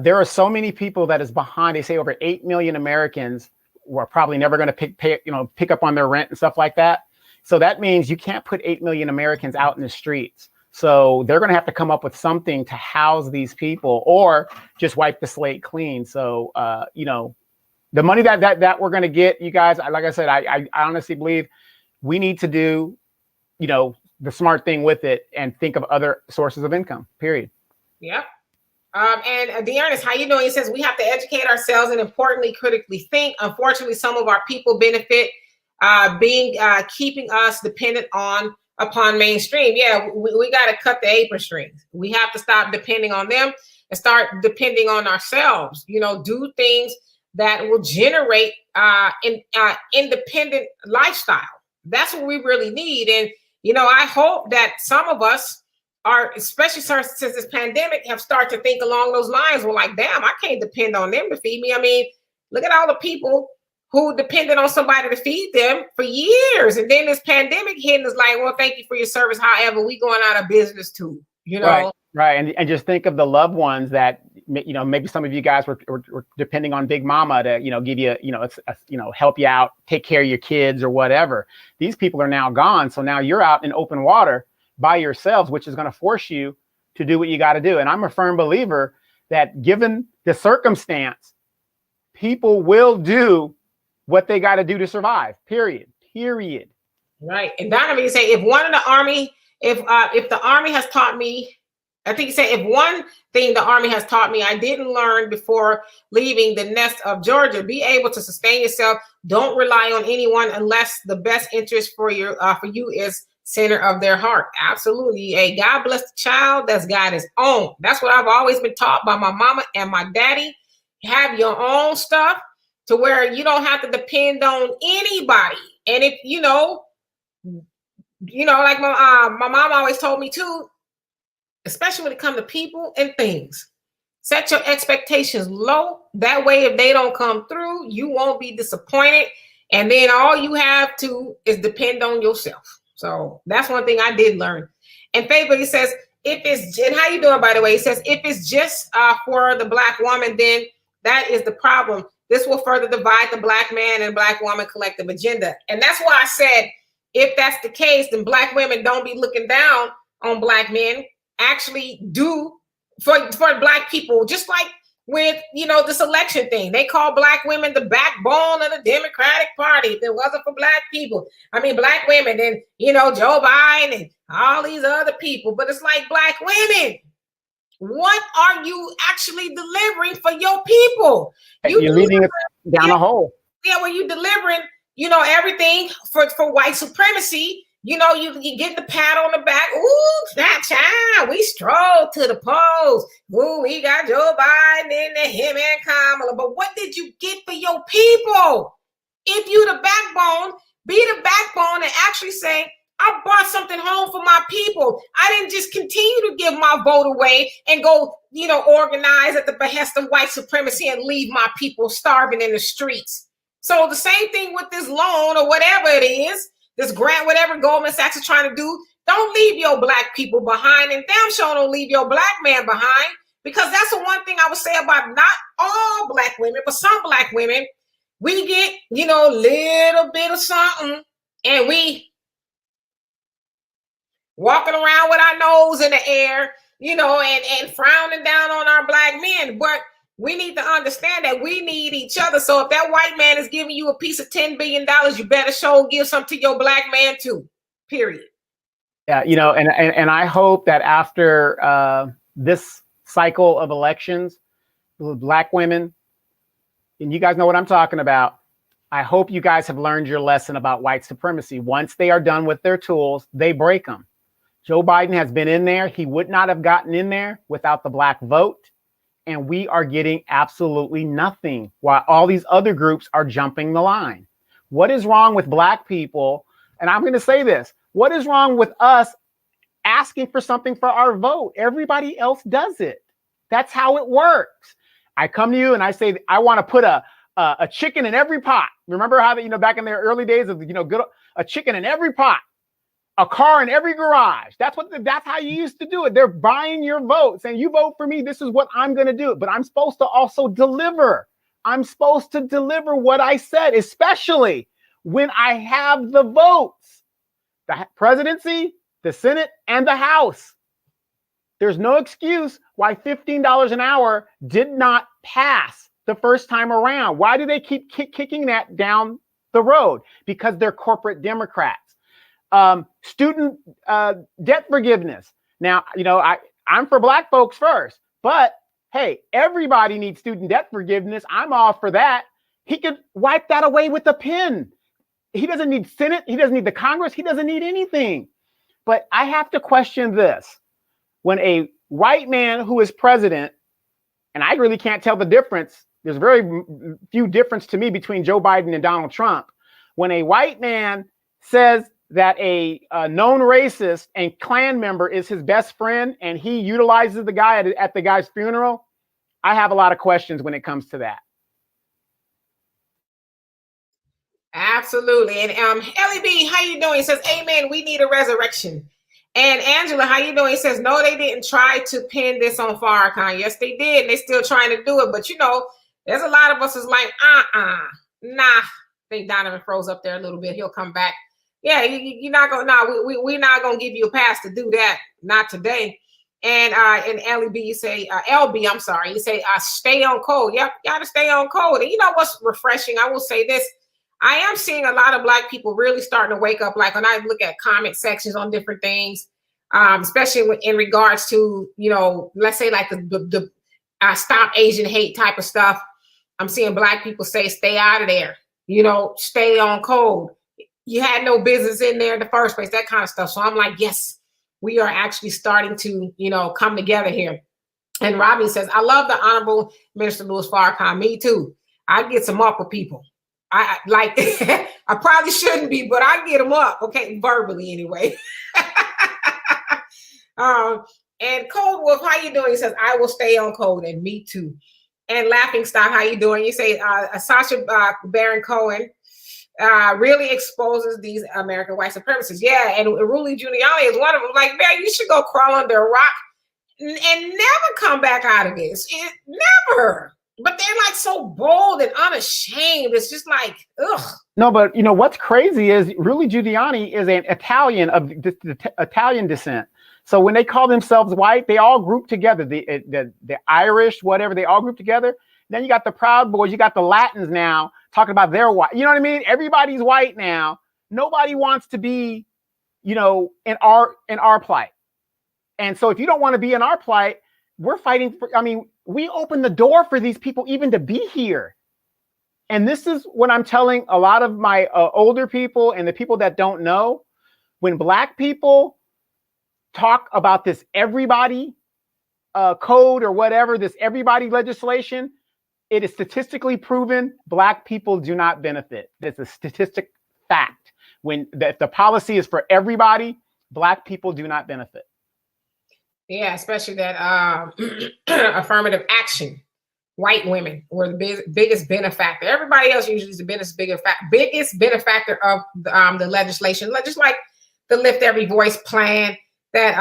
There are so many people that is behind. They say over 8 million Americans who are probably never going to pick up on their rent and stuff like that. So that means you can't put 8 million Americans out in the streets. So they're going to have to come up with something to house these people or just wipe the slate clean. So, the money that we're going to get, you guys, like I said, I honestly believe we need to do, the smart thing with it and think of other sources of income, period. Yep. And Dearness, how you doing? He says we have to educate ourselves and importantly, critically think. Unfortunately, some of our people benefit keeping us dependent upon mainstream. Yeah, we got to cut the apron strings. We have to stop depending on them and start depending on ourselves. Do things that will generate independent lifestyle. That's what we really need. And I hope that some of us are, especially since this pandemic, have started to think along those lines. We're like, damn, I can't depend on them to feed me. I mean, look at all the people who depended on somebody to feed them for years. And then this pandemic hit and it's like, well, thank you for your service. However, we going out of business too, Right. And just think of the loved ones that, maybe some of you guys were depending on Big Mama to, give you, help you out, take care of your kids or whatever. These people are now gone. So now you're out in open water by yourselves, which is going to force you to do what you got to do. And I'm a firm believer that given the circumstance, people will do what they got to do to survive, period. Right. And Donovan, you say, if the Army has taught me, I think you say, if one thing the Army has taught me I didn't learn before leaving the nest of Georgia, be able to sustain yourself. Don't rely on anyone unless the best interest for you is center of their heart. Absolutely. Hey, God bless the child that's got his own. That's what I've always been taught by my mama and my daddy. Have your own stuff to where you don't have to depend on anybody. And if like my mom always told me too, especially when it comes to people and things, set your expectations low. That way, if they don't come through, you won't be disappointed. And then all you have to is depend on yourself. So that's one thing I did learn. And Favorite, he says, if it's, and how you doing, by the way? He says, if it's just for the Black woman, then that is the problem. This will further divide the Black man and Black woman collective agenda. And that's why I said, if that's the case, then Black women don't be looking down on Black men. Actually do for Black people, just like with this election thing. They call Black women the backbone of the Democratic Party. If it wasn't for Black people, Black women, then Joe Biden and all these other people. But it's like, Black women, what are you actually delivering for your people? You're leading us down a hole. Yeah, well, you delivering everything for white supremacy. You get the pat on the back. Ooh, that child. We strolled to the polls. Ooh, we got Joe Biden in there, him and Kamala. But what did you get for your people? If you the backbone, be the backbone and actually say, I brought something home for my people. I didn't just continue to give my vote away and go, organize at the behest of white supremacy and leave my people starving in the streets. So the same thing with this loan or whatever it is, this grant, whatever Goldman Sachs is trying to do, don't leave your Black people behind, and damn sure don't leave your Black man behind, because that's the one thing I would say about not all Black women, but some Black women. We get, little bit of something, and we walking around with our nose in the air, and frowning down on our Black men. But we need to understand that we need each other. So if that white man is giving you a piece of $10 billion, you better give something to your Black man too, period. Yeah, and I hope that after this cycle of elections, Black women, and you guys know what I'm talking about, I hope you guys have learned your lesson about white supremacy. Once they are done with their tools, they break them. Joe Biden has been in there. He would not have gotten in there without the Black vote. And we are getting absolutely nothing while all these other groups are jumping the line. What is wrong with Black people? And I'm going to say this. What is wrong with us asking for something for our vote? Everybody else does it. That's how it works. I come to you and I say, I want to put a chicken in every pot. Remember how that, back in the early days of, a chicken in every pot. A car in every garage. That's how you used to do it. They're buying your vote, saying, you vote for me, this is what I'm going to do. But I'm supposed to also deliver. I'm supposed to deliver what I said, especially when I have the votes. The presidency, the Senate, and the House. There's no excuse why $15 an hour did not pass the first time around. Why do they keep kicking that down the road? Because they're corporate Democrats. Student debt forgiveness. Now, I'm for Black folks first, but hey, everybody needs student debt forgiveness. I'm all for that. He could wipe that away with a pen. He doesn't need Senate. He doesn't need the Congress. He doesn't need anything. But I have to question this. When a white man who is president, and I really can't tell the difference, there's very few difference to me between Joe Biden and Donald Trump. When a white man says that a known racist and Klan member is his best friend and he utilizes the guy at the guy's funeral, I have a lot of questions when it comes to that. Absolutely. And Ellie B, how you doing? He says, amen, we need a resurrection. And Angela, how you doing? He says, no, they didn't try to pin this on Farrakhan. Yes, they did. And they're still trying to do it. But, there's a lot of us is like, nah. I think Donovan froze up there a little bit. He'll come back. Yeah, you're not going to, we're not going to give you a pass to do that. Not today. And LB, you say, LB, I'm sorry. You say, stay on code. Yep, you got to stay on code. And you know what's refreshing? I will say this. I am seeing a lot of Black people really starting to wake up. Like when I look at comment sections on different things, especially in regards to, let's say like the stop Asian hate type of stuff. I'm seeing Black people say, stay out of there, stay on code. you had no business in there in the first place, that kind of stuff. So I'm like, yes, we are actually starting to, come together here. And Robbie says, I love the Honorable Minister Louis Farrakhan. Me too. I get some up with people. I like, I probably shouldn't be, but I get them up. Okay. Verbally anyway. And Cold Wolf, how you doing? He says, I will stay on code, and me too. And Laughing Stock, how you doing? You say, Sasha Baron Cohen really exposes these American white supremacists. Yeah, and Rudy Giuliani is one of them. Like, man, you should go crawl under a rock and never come back out of this. Never. But they're like so bold and unashamed. It's just like, ugh. No, but what's crazy is Rudy Giuliani is an Italian of Italian descent. So when they call themselves white, they all group together. The Irish, whatever, they all group together. Then you got the Proud Boys, you got the Latins now talking about their white. You know what I mean? Everybody's white now. Nobody wants to be, in our plight. And so if you don't want to be in our plight, we're fighting for. I mean, we open the door for these people even to be here. And this is what I'm telling a lot of my older people and the people that don't know. When Black people talk about this everybody code or whatever, this everybody legislation, it is statistically proven Black people do not benefit. That's a statistic fact. If the policy is for everybody, Black people do not benefit. Yeah, especially that affirmative action. White women were the biggest benefactor. Everybody else usually is the biggest benefactor of the legislation, just like the Lift Every Voice plan that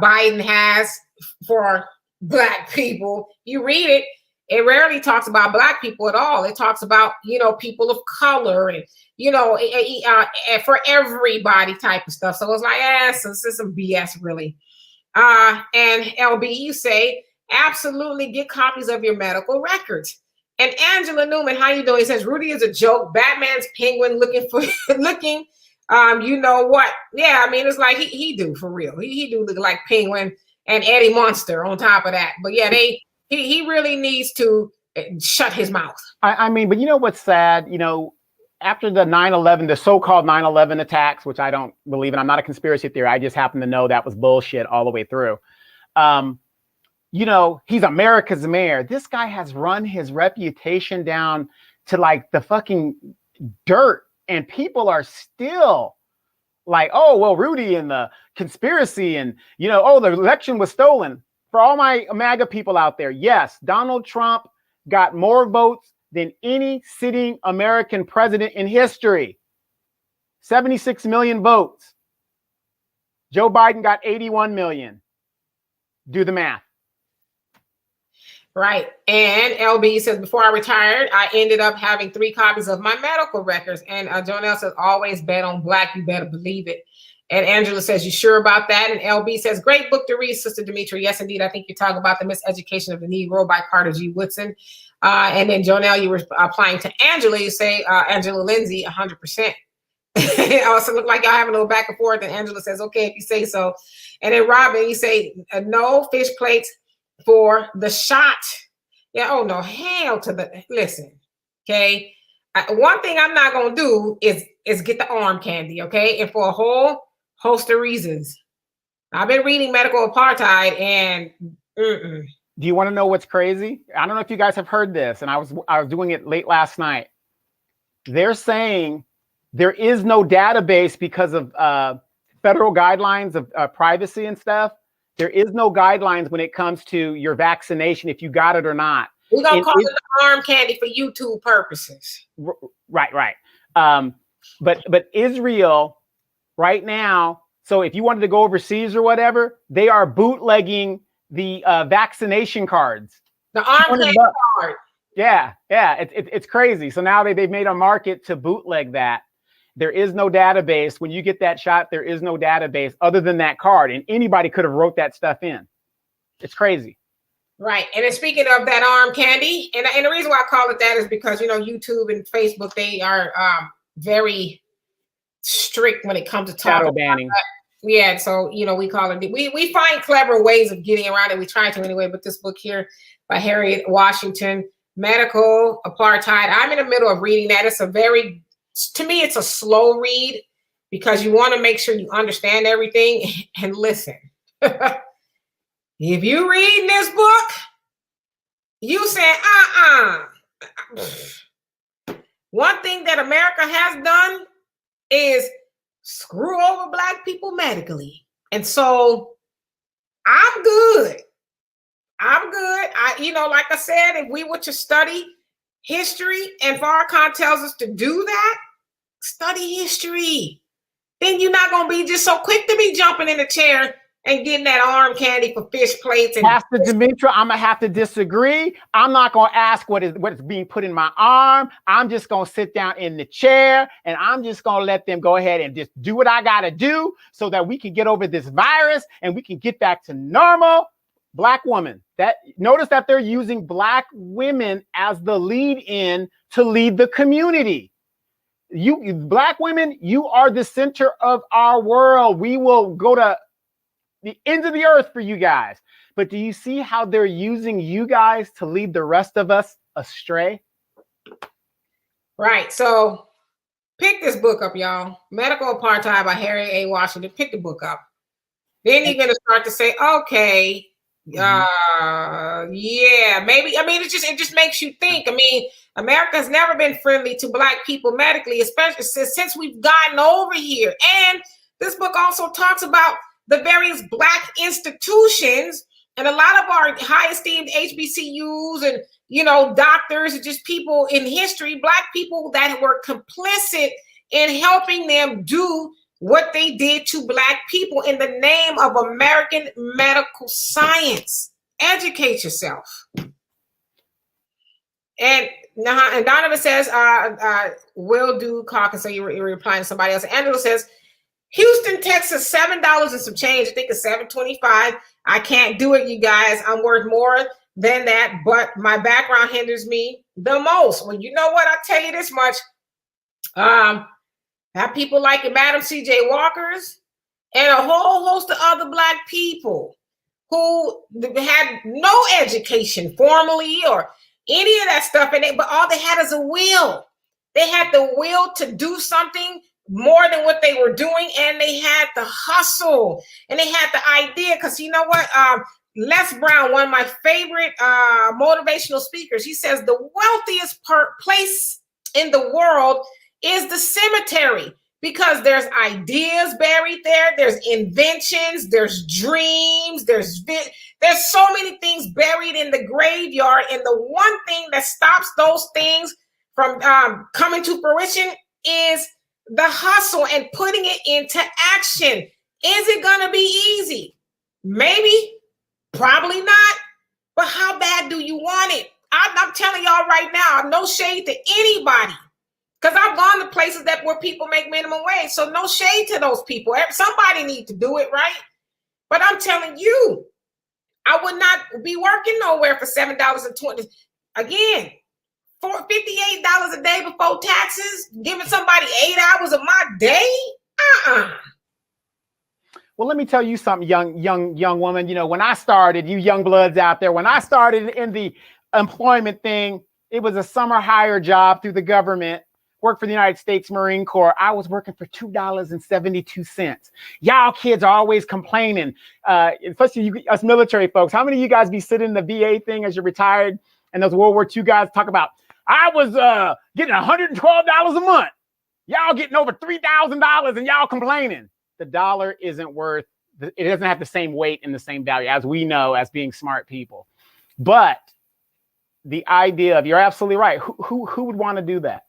Biden has for Black people. You read it, it rarely talks about Black people at all. It talks about, people of color and, for everybody type of stuff. So it's like, so this is some BS really. And LB, you say, absolutely get copies of your medical records. And Angela Newman, how you doing? He says, Rudy is a joke. Batman's penguin looking, you know what? Yeah, I mean, it's like he do for real. He do look like Penguin and Eddie Monster on top of that. But yeah, he really needs to shut his mouth. I mean, but you know what's sad? After the 9/11, the so-called 9/11 attacks, which I don't believe in, I'm not a conspiracy theory. I just happen to know that was bullshit all the way through. He's America's mayor. This guy has run his reputation down to like the fucking dirt. And people are still like, oh, well, Rudy and the conspiracy and, the election was stolen. For all my MAGA people out there, yes, Donald Trump got more votes than any sitting American president in history. 76 million votes. Joe Biden got 81 million. Do the math. Right. And LB says, before I retired, I ended up having 3 copies of my medical records. And Jonelle says, always bet on Black. You better believe it. And Angela says, you sure about that? And LB says, great book to read, Sister Demetria. Yes, indeed. I think you're talking about The Miseducation of the Negro by Carter G. Woodson. And then Jonelle, you were applying to Angela. You say, Angela Lindsay, 100%. It also looked like y'all having a little back and forth. And Angela says, okay, if you say so. And then Robin, you say, no fish plates for the shot. Yeah. Oh no, hell to the listen. Okay. One thing I'm not gonna do is get the arm candy. Okay, and for a whole host of reasons. I've been reading Medical Apartheid, and do you want to know what's crazy? I don't know if you guys have heard this, and I was doing it late last night. They're saying there is no database because of federal guidelines of privacy and stuff. There is no guidelines when it comes to your vaccination, if you got it or not. We're going to call it the arm candy for YouTube purposes. Right. But Israel right now, so if you wanted to go overseas or whatever, they are bootlegging the vaccination cards. The arm candy card. Yeah. It's crazy. So now they've made a market to bootleg that. There is no database. When you get that shot, there is no database other than that card. And anybody could have wrote that stuff in. It's crazy. Right. And then speaking of that arm candy, and the reason why I call it that is because, YouTube and Facebook, they are very strict when it comes to shadow banning. Yeah. So, we call it, we find clever ways of getting around it. We try to anyway, but this book here by Harriet Washington, Medical Apartheid, I'm in the middle of reading that. It's a very to me, it's a slow read because you want to make sure you understand everything. And listen, if you read this book, you say, one thing that America has done is screw over Black people medically. And so I'm good. Like I said, if we were to study history and Farrakhan tells us to do that, study history. Then you're not going to be just so quick to be jumping in the chair and getting that arm candy for fish plates. And Pastor Demetra, I'm going to have to disagree. I'm not going to ask what is being put in my arm. I'm just going to sit down in the chair and I'm just going to let them go ahead and just do what I got to do so that we can get over this virus and we can get back to normal. Black woman, notice that they're using Black women as the lead in to lead the community. You Black women, you are the center of our world. We will go to the ends of the earth for you guys. But do you see how they're using you guys to lead the rest of us astray? Right. So pick this book up, y'all. Medical Apartheid by Harry A. Washington. Pick the book up. Then you're going to start to say, okay, yeah, maybe. I mean, it just makes you think. I mean, America has never been friendly to Black people medically, especially since we've gotten over here. And this book also talks about the various Black institutions and a lot of our high esteemed HBCUs and, doctors and just people in history, Black people that were complicit in helping them do what they did to Black people in the name of American medical science. Educate yourself. And Donovan says, will do caucus. So you're replying to somebody else. Angela says, Houston, Texas, $7 and some change. I think it's $7.25. I can't do it, you guys. I'm worth more than that, but my background hinders me the most. Well, you know what? I'll tell you this much. Have people like Madam C.J. Walker's and a whole host of other Black people who had no education formally or any of that stuff, but all they had is a will. They had the will to do something more than what they were doing, and they had the hustle, and they had the idea. Because you know what? Les Brown, one of my favorite motivational speakers, he says the wealthiest place in the world is the cemetery, because there's ideas buried there, there's inventions, there's dreams, there's so many things buried in the graveyard. And the one thing that stops those things from coming to fruition is the hustle and putting it into action. Is it going to be easy? Maybe, probably not. But how bad do you want it? I'm telling y'all right now, no shade to anybody. Because I've gone to places where people make minimum wage. So no shade to those people. Somebody needs to do it, right? But I'm telling you, I would not be working nowhere for $7.20. Again, for $58 a day before taxes, giving somebody 8 hours of my day? Well, let me tell you something, young woman. When I started, you young bloods out there, when I started in the employment thing, it was a summer hire job through the government. Worked for the United States Marine Corps. I was working for $2.72. Y'all kids are always complaining, especially us military folks. How many of you guys be sitting in the VA thing as you're retired, and those World War II guys talk about, I was getting $112 a month. Y'all getting over $3,000 and y'all complaining. The dollar isn't worth, it doesn't have the same weight and the same value, as we know, as being smart people. But the idea of, you're absolutely right. Who would want to do that?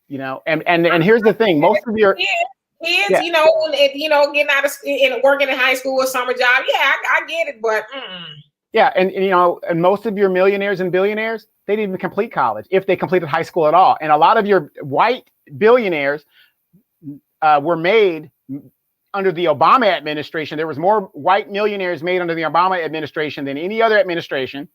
And here's the thing: most of your kids, getting out of and working in high school or summer job. Yeah, I get it, but yeah, and most of your millionaires and billionaires, they didn't even complete college, if they completed high school at all. And a lot of your white billionaires were made under the Obama administration. There was more white millionaires made under the Obama administration than any other administration.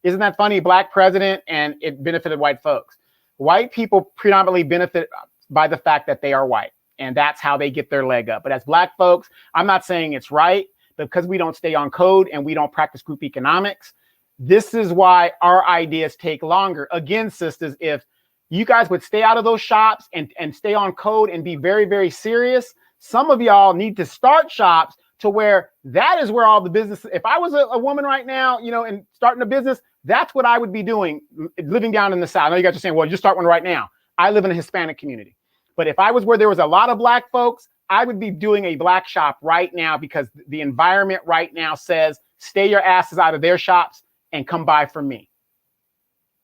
Isn't that funny? Black president, and it benefited white folks. White people predominantly benefit by the fact that they are white, and that's how they get their leg up. But as Black folks, I'm not saying it's right, but because we don't stay on code and we don't practice group economics, this is why our ideas take longer. Again, sisters, if you guys would stay out of those shops and stay on code and be very, very serious. Some of y'all need to start shops to where that is where all the business. If I was a woman right now, and starting a business, that's what I would be doing, living down in the South. I know you guys are saying, well, just start one right now. I live in a Hispanic community. But if I was where there was a lot of Black folks, I would be doing a Black shop right now, because the environment right now says, stay your asses out of their shops and come buy from me.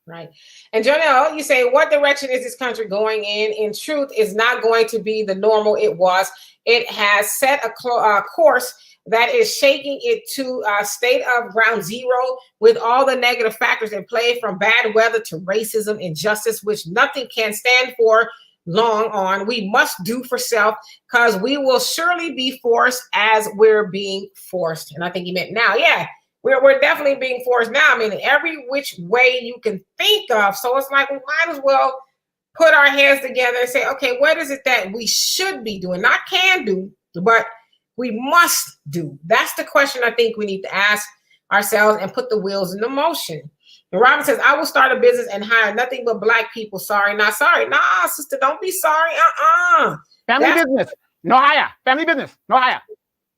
Right. And Jonelle, you say, what direction is this country going in? In truth, is not going to be the normal it was. It has set a course that is shaking it to a state of ground zero, with all the negative factors in play, from bad weather to racism, injustice, which nothing can stand for long on. We must do for self, because we will surely be forced as we're being forced. And I think he meant now. Yeah, we're definitely being forced now. I mean, in every which way you can think of. So it's like, we might as well put our heads together and say, okay, what is it that we should be doing? Not can do, but we must do. That's the question I think we need to ask ourselves and put the wheels into motion. And Robin says, I will start a business and hire nothing but Black people. Sorry, not sorry. Nah, sister, don't be sorry. Family business, no hire. Family business, no hire.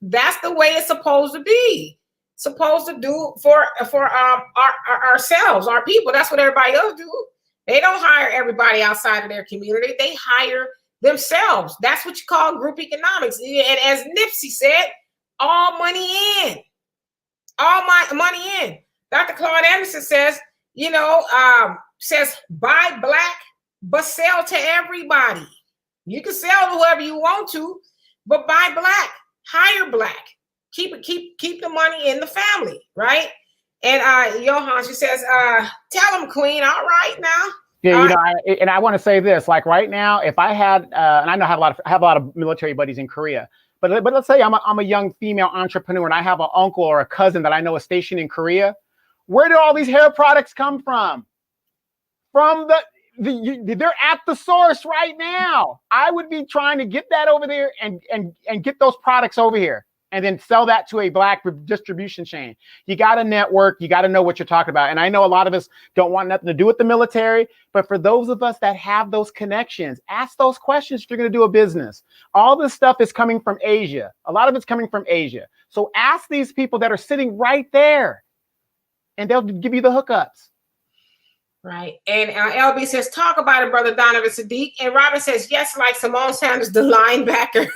That's the way it's supposed to be. Supposed to do for ourselves, our people. That's what everybody else do. They don't hire everybody outside of their community. They hire themselves. That's what you call group economics. And as Nipsey said, all money in. All money in. Dr. Claude Anderson says, says buy Black, but sell to everybody. You can sell to whoever you want to, but buy Black, hire Black. Keep the money in the family, right? And Johan, she says, tell them, Queen, all right now. Yeah, I want to say this, like right now, if I had, and I know I have a lot of military buddies in Korea, but let's say I'm a young female entrepreneur and I have an uncle or a cousin that I know is stationed in Korea. Where do all these hair products come from? From they're at the source right now. I would be trying to get that over there and get those products over here, and then sell that to a Black distribution chain. You got to network. You got to know what you're talking about. And I know a lot of us don't want nothing to do with the military, but for those of us that have those connections, ask those questions if you're going to do a business. All this stuff is coming from Asia. A lot of it's coming from Asia. So ask these people that are sitting right there, and they'll give you the hookups. Right. And LB says, talk about it, Brother Donovan Sadiq. And Robin says, yes, like Simone Sanders, the linebacker,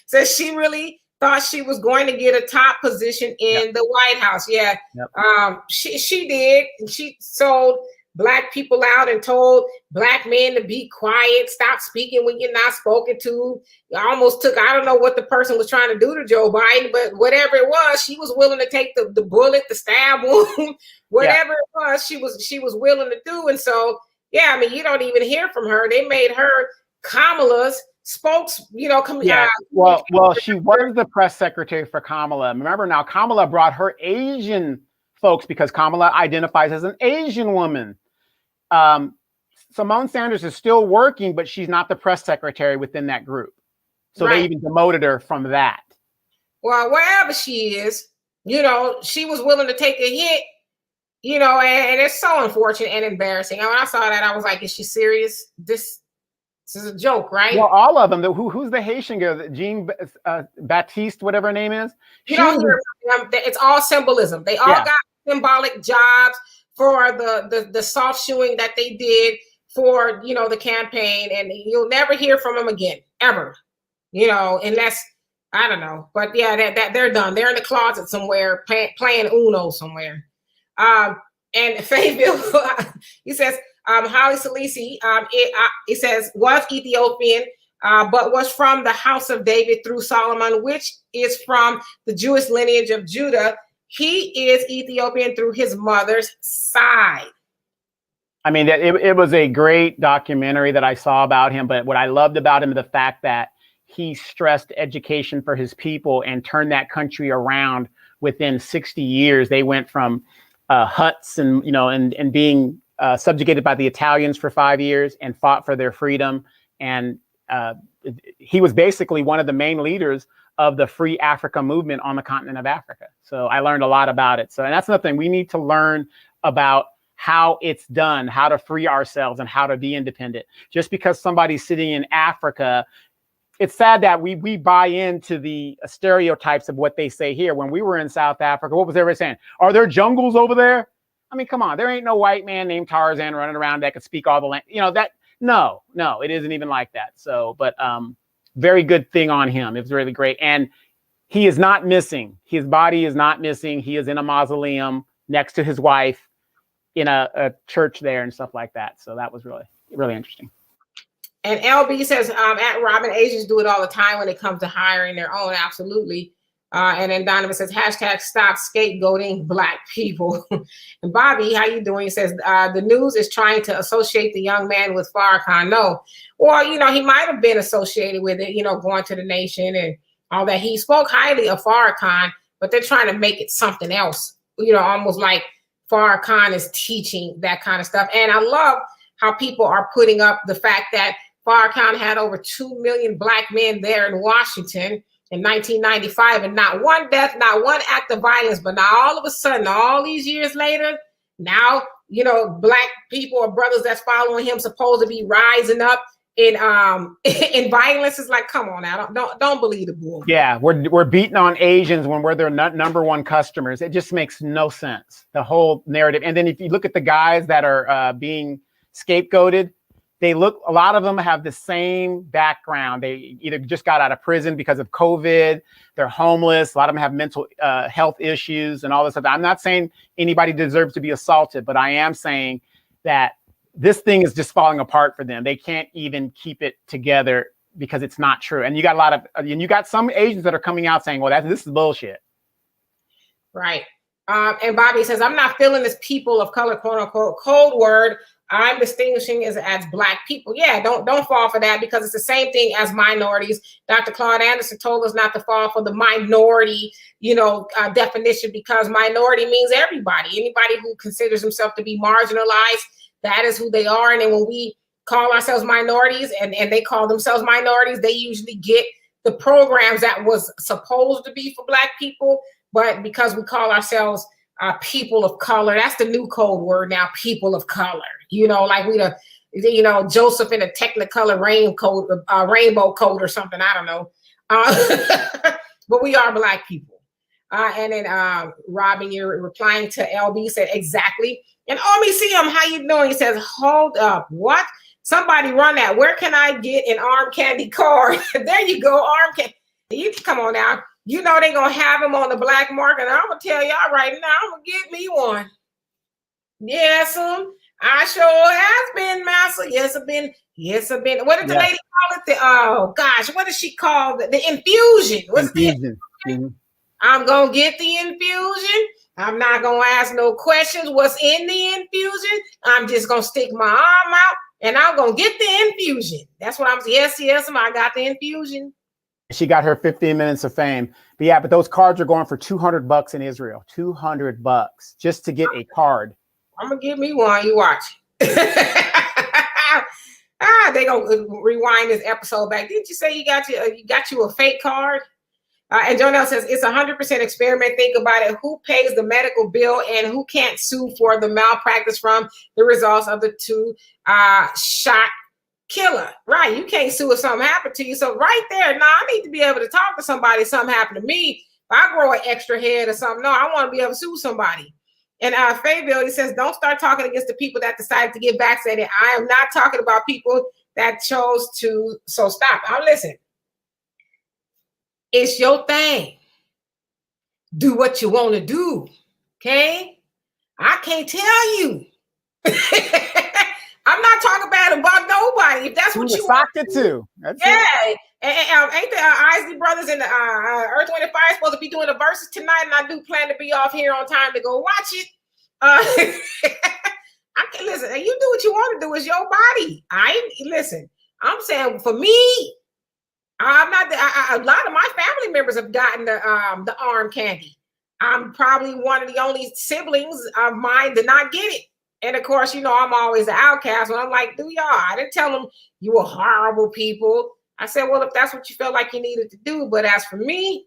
says she really thought she was going to get a top position in the White House. Yeah. Yep. She did. And she sold Black people out and told Black men to be quiet, stop speaking when you're not spoken to. Almost took, I don't know what the person was trying to do to Joe Biden, but whatever it was, she was willing to take the bullet, the stab wound, whatever it was, she was willing to do. And so, yeah, I mean, you don't even hear from her. They made her Kamala's spokes, well, she was the press secretary for Kamala. Remember now, Kamala brought her Asian folks because Kamala identifies as an Asian woman. Simone Sanders is still working, but she's not the press secretary within that group. So They even demoted her from that. Well, wherever she is, she was willing to take a hit, and it's so unfortunate and embarrassing. And when I saw that, I was like, is she serious? This is a joke, right? Well, all of them. Who's the Haitian girl? Jean Baptiste, whatever her name is. It's all symbolism. They all got symbolic jobs for the soft shoeing that they did for the campaign, and you'll never hear from them again, ever. Unless I don't know. But yeah, that they're done. They're in the closet somewhere, playing Uno somewhere. And Fayetteville, he says, Holly Salisi, it says, was Ethiopian, but was from the house of David through Solomon, which is from the Jewish lineage of Judah. He is Ethiopian through his mother's side. I mean, it was a great documentary that I saw about him. But what I loved about him is the fact that he stressed education for his people and turned that country around within 60 years. They went from huts and being subjugated by the Italians for 5 years and fought for their freedom. And he was basically one of the main leaders of the Free Africa movement on the continent of Africa. So I learned a lot about it. So, and that's another thing, we need to learn about how it's done, how to free ourselves and how to be independent. Just because somebody's sitting in Africa, it's sad that we buy into the stereotypes of what they say here. When we were in South Africa, what was everybody saying? Are there jungles over there? I mean, come on, there ain't no white man named Tarzan running around that could speak all the language. No, it isn't even like that. So, but very good thing on him. It was really great. And he is not missing. His body is not missing. He is in a mausoleum next to his wife in a church there and stuff like that. So that was really, really interesting. And LB says, at Robin, Asians do it all the time when it comes to hiring their own. Absolutely. And then Donovan says, hashtag stop scapegoating Black people. And Bobby, how you doing? He says, the news is trying to associate the young man with Farrakhan. No. Well, he might have been associated with it, going to the nation and all that. He spoke highly of Farrakhan, but they're trying to make it something else, almost like Farrakhan is teaching that kind of stuff. And I love how people are putting up the fact that Farrakhan had over 2 million Black men there in Washington in 1995, and not one death, not one act of violence. But now all of a sudden, all these years later, now, Black people or brothers that's following him supposed to be rising up in violence. Is like, come on now, don't believe the bull. Yeah, we're beating on Asians when we're their number one customers. It just makes no sense, the whole narrative. And then if you look at the guys that are being scapegoated, a lot of them have the same background. They either just got out of prison because of COVID, they're homeless, a lot of them have mental health issues and all this stuff. I'm not saying anybody deserves to be assaulted, but I am saying that this thing is just falling apart for them. They can't even keep it together because it's not true. And you got some Asians that are coming out saying, well, this is bullshit. Right. And Bobby says, I'm not feeling this people of color, quote unquote, code word. I'm distinguishing as Black people. Yeah, don't fall for that, because it's the same thing as minorities. Dr. Claude Anderson told us not to fall for the minority, definition, because minority means everybody. Anybody who considers himself to be marginalized, that is who they are. And then when we call ourselves minorities and they call themselves minorities, they usually get the programs that was supposed to be for Black people. But because we call ourselves people of color, that's the new code word now, people of color. Like we Joseph in a Technicolor rainbow coat or something. I don't know. But we are Black people. And then Robin, you're replying to LB, said exactly. And CM, how you doing? He says, hold up. What? Somebody run that. Where can I get an arm candy card? There you go, arm candy. You come on now. They're going to have them on the black market. I'm going to tell y'all right now, I'm going to get me one. Yes, I sure has been, Master. Yes, I've been. What did the lady call it? What did she call it? The infusion. What's infusion? Mm-hmm. I'm going to get the infusion. I'm not going to ask no questions. What's in the infusion? I'm just going to stick my arm out and I'm going to get the infusion. That's what I'm saying. Yes, I got the infusion. She got her 15 minutes of fame. But those cards are going for $200 in Israel. $200 just to get a card. I'm gonna give me one. You watch. They gonna rewind this episode back. Didn't you say you got you a fake card? And Jonelle says it's 100% experiment. Think about it. Who pays the medical bill and who can't sue for the malpractice from the results of the two-shot killer? Right. You can't sue if something happened to you. So right there, I need to be able to talk to somebody if something happened to me. If I grow an extra head or something, I want to be able to sue somebody. And Fayville, he says, don't start talking against the people that decided to get vaccinated. I am not talking about people that chose to. So stop. Now listen. It's your thing. Do what you want to do. Okay? I can't tell you. I'm not talking bad about nobody. If that's what you want to do. Yeah. And ain't the Isley Brothers and the Earth, Wind, and Fire supposed to be doing the verses tonight? And I do plan to be off here on time to go watch it. I can listen. You do what you want to do. It's your body. Listen. I'm saying for me, I'm not. A lot of my family members have gotten the arm candy. I'm probably one of the only siblings of mine to not get it. And of course, I'm always the outcast. When I'm like, do y'all? I didn't tell them you were horrible people. I said, well, if that's what you felt like you needed to do. But as for me,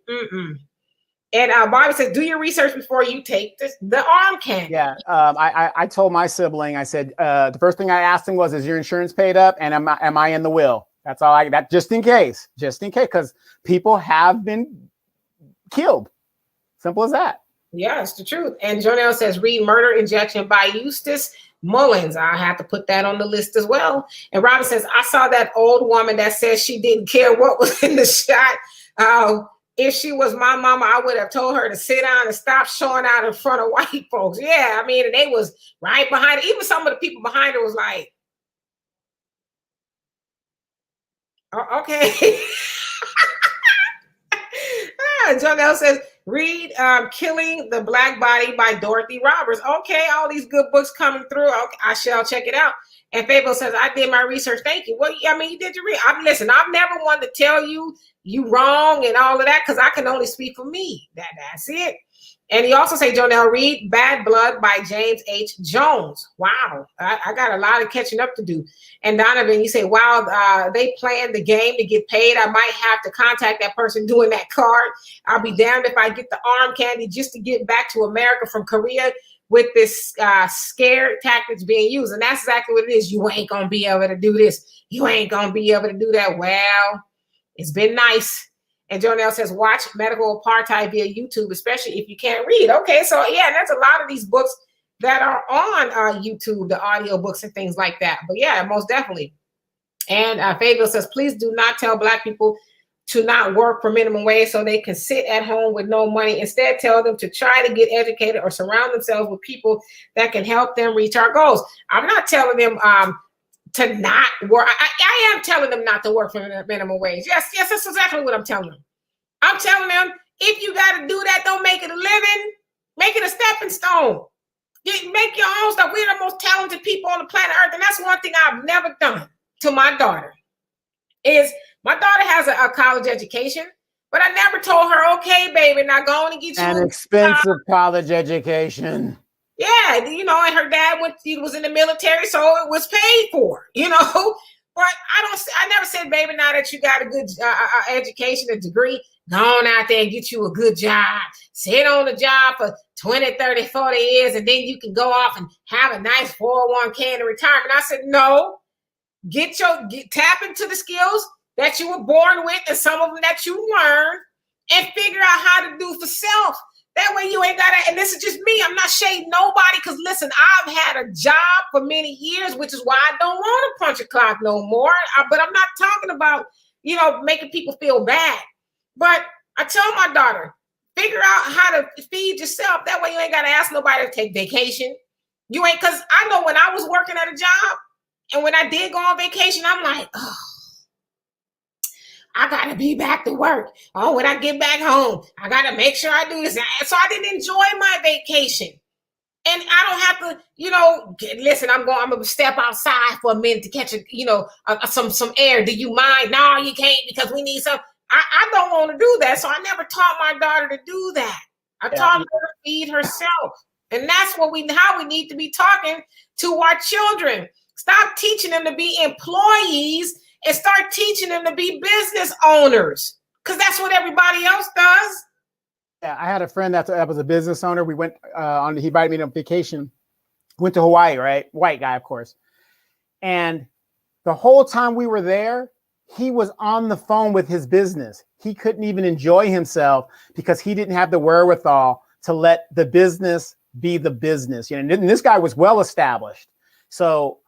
And Bobby says, do your research before you take the arm candy. Yeah. I told my sibling, I said, the first thing I asked him was, is your insurance paid up? And am I in the will? That's all that just in case, because people have been killed. Simple as that. Yeah, it's the truth. And Jonelle says, read Murder Injection by Eustace Mullins. I have to put that on the list as well. And Robin says, I saw that old woman that says she didn't care what was in the shot. If she was my mama, I would have told her to sit down and stop showing out in front of white folks. Yeah, I mean, and they was right behind her. Even some of the people behind her was like, oh, okay. Jonelle says, read Killing the Black Body by Dorothy Roberts. Okay, all these good books coming through. Okay, I shall check it out. And Fable says, I did my research. Thank you. Well, I mean, you did your research. Listen, I've never wanted to tell you wrong and all of that because I can only speak for me. That's it. And he also say, Jonelle, read Bad Blood by James H. Jones. Wow. I got a lot of catching up to do. And Donovan, you say, wow, they planned the game to get paid. I might have to contact that person doing that card. I'll be damned if I get the arm candy just to get back to America from Korea with this scare tactics being used. And that's exactly what it is. You ain't going to be able to do this. You ain't going to be able to do that. Well, it's been nice. And Jonelle says, watch Medical Apartheid via YouTube, especially if you can't read. Okay, so yeah, there's a lot of these books that are on YouTube, the audio books and things like that. But yeah, most definitely. And Fabio says, please do not tell Black people to not work for minimum wage so they can sit at home with no money. Instead, tell them to try to get educated or surround themselves with people that can help them reach our goals. I'm not telling them to not work. I am telling them not to work for minimum wage. Yes, that's exactly what I'm telling them. I'm telling them, if you got to do that, don't make it a living. Make it a stepping stone. Make your own stuff. We're the most talented people on the planet Earth. And that's one thing I've never done to my daughter is my daughter has a college education, but I never told her, okay, baby, now go on and get you an expensive college education. Yeah, and her dad was in the military, so it was paid for, But I never said, baby, now that you got a good education, a degree, go on out there and get you a good job. Sit on the job for 20, 30, 40 years, and then you can go off and have a nice 401k in retirement. I said, no, tap into the skills that you were born with and some of them that you learned and figure out how to do for self. That way you ain't got to, and this is just me. I'm not shading nobody because, listen, I've had a job for many years, which is why I don't want to punch a clock no more. But I'm not talking about, making people feel bad. But I tell my daughter, figure out how to feed yourself. That way you ain't got to ask nobody to take vacation. You ain't, because I know when I was working at a job and when I did go on vacation, I'm like, oh, I got to be back to work. Oh, when I get back home, I got to make sure I do this. So I didn't enjoy my vacation. And I don't have to, listen, I'm going to step outside for a minute to catch some air. Do you mind? No, you can't because we need some. I don't want to do that. So I never taught my daughter to do that. I taught her to feed herself. And that's how we need to be talking to our children. Stop teaching them to be employees and start teaching them to be business owners, because that's what everybody else does. Yeah, I had a friend that was a business owner. We went he invited me on vacation, went to Hawaii, right? White guy, of course. And the whole time we were there, he was on the phone with his business. He couldn't even enjoy himself because he didn't have the wherewithal to let the business be the business. And this guy was well established. So,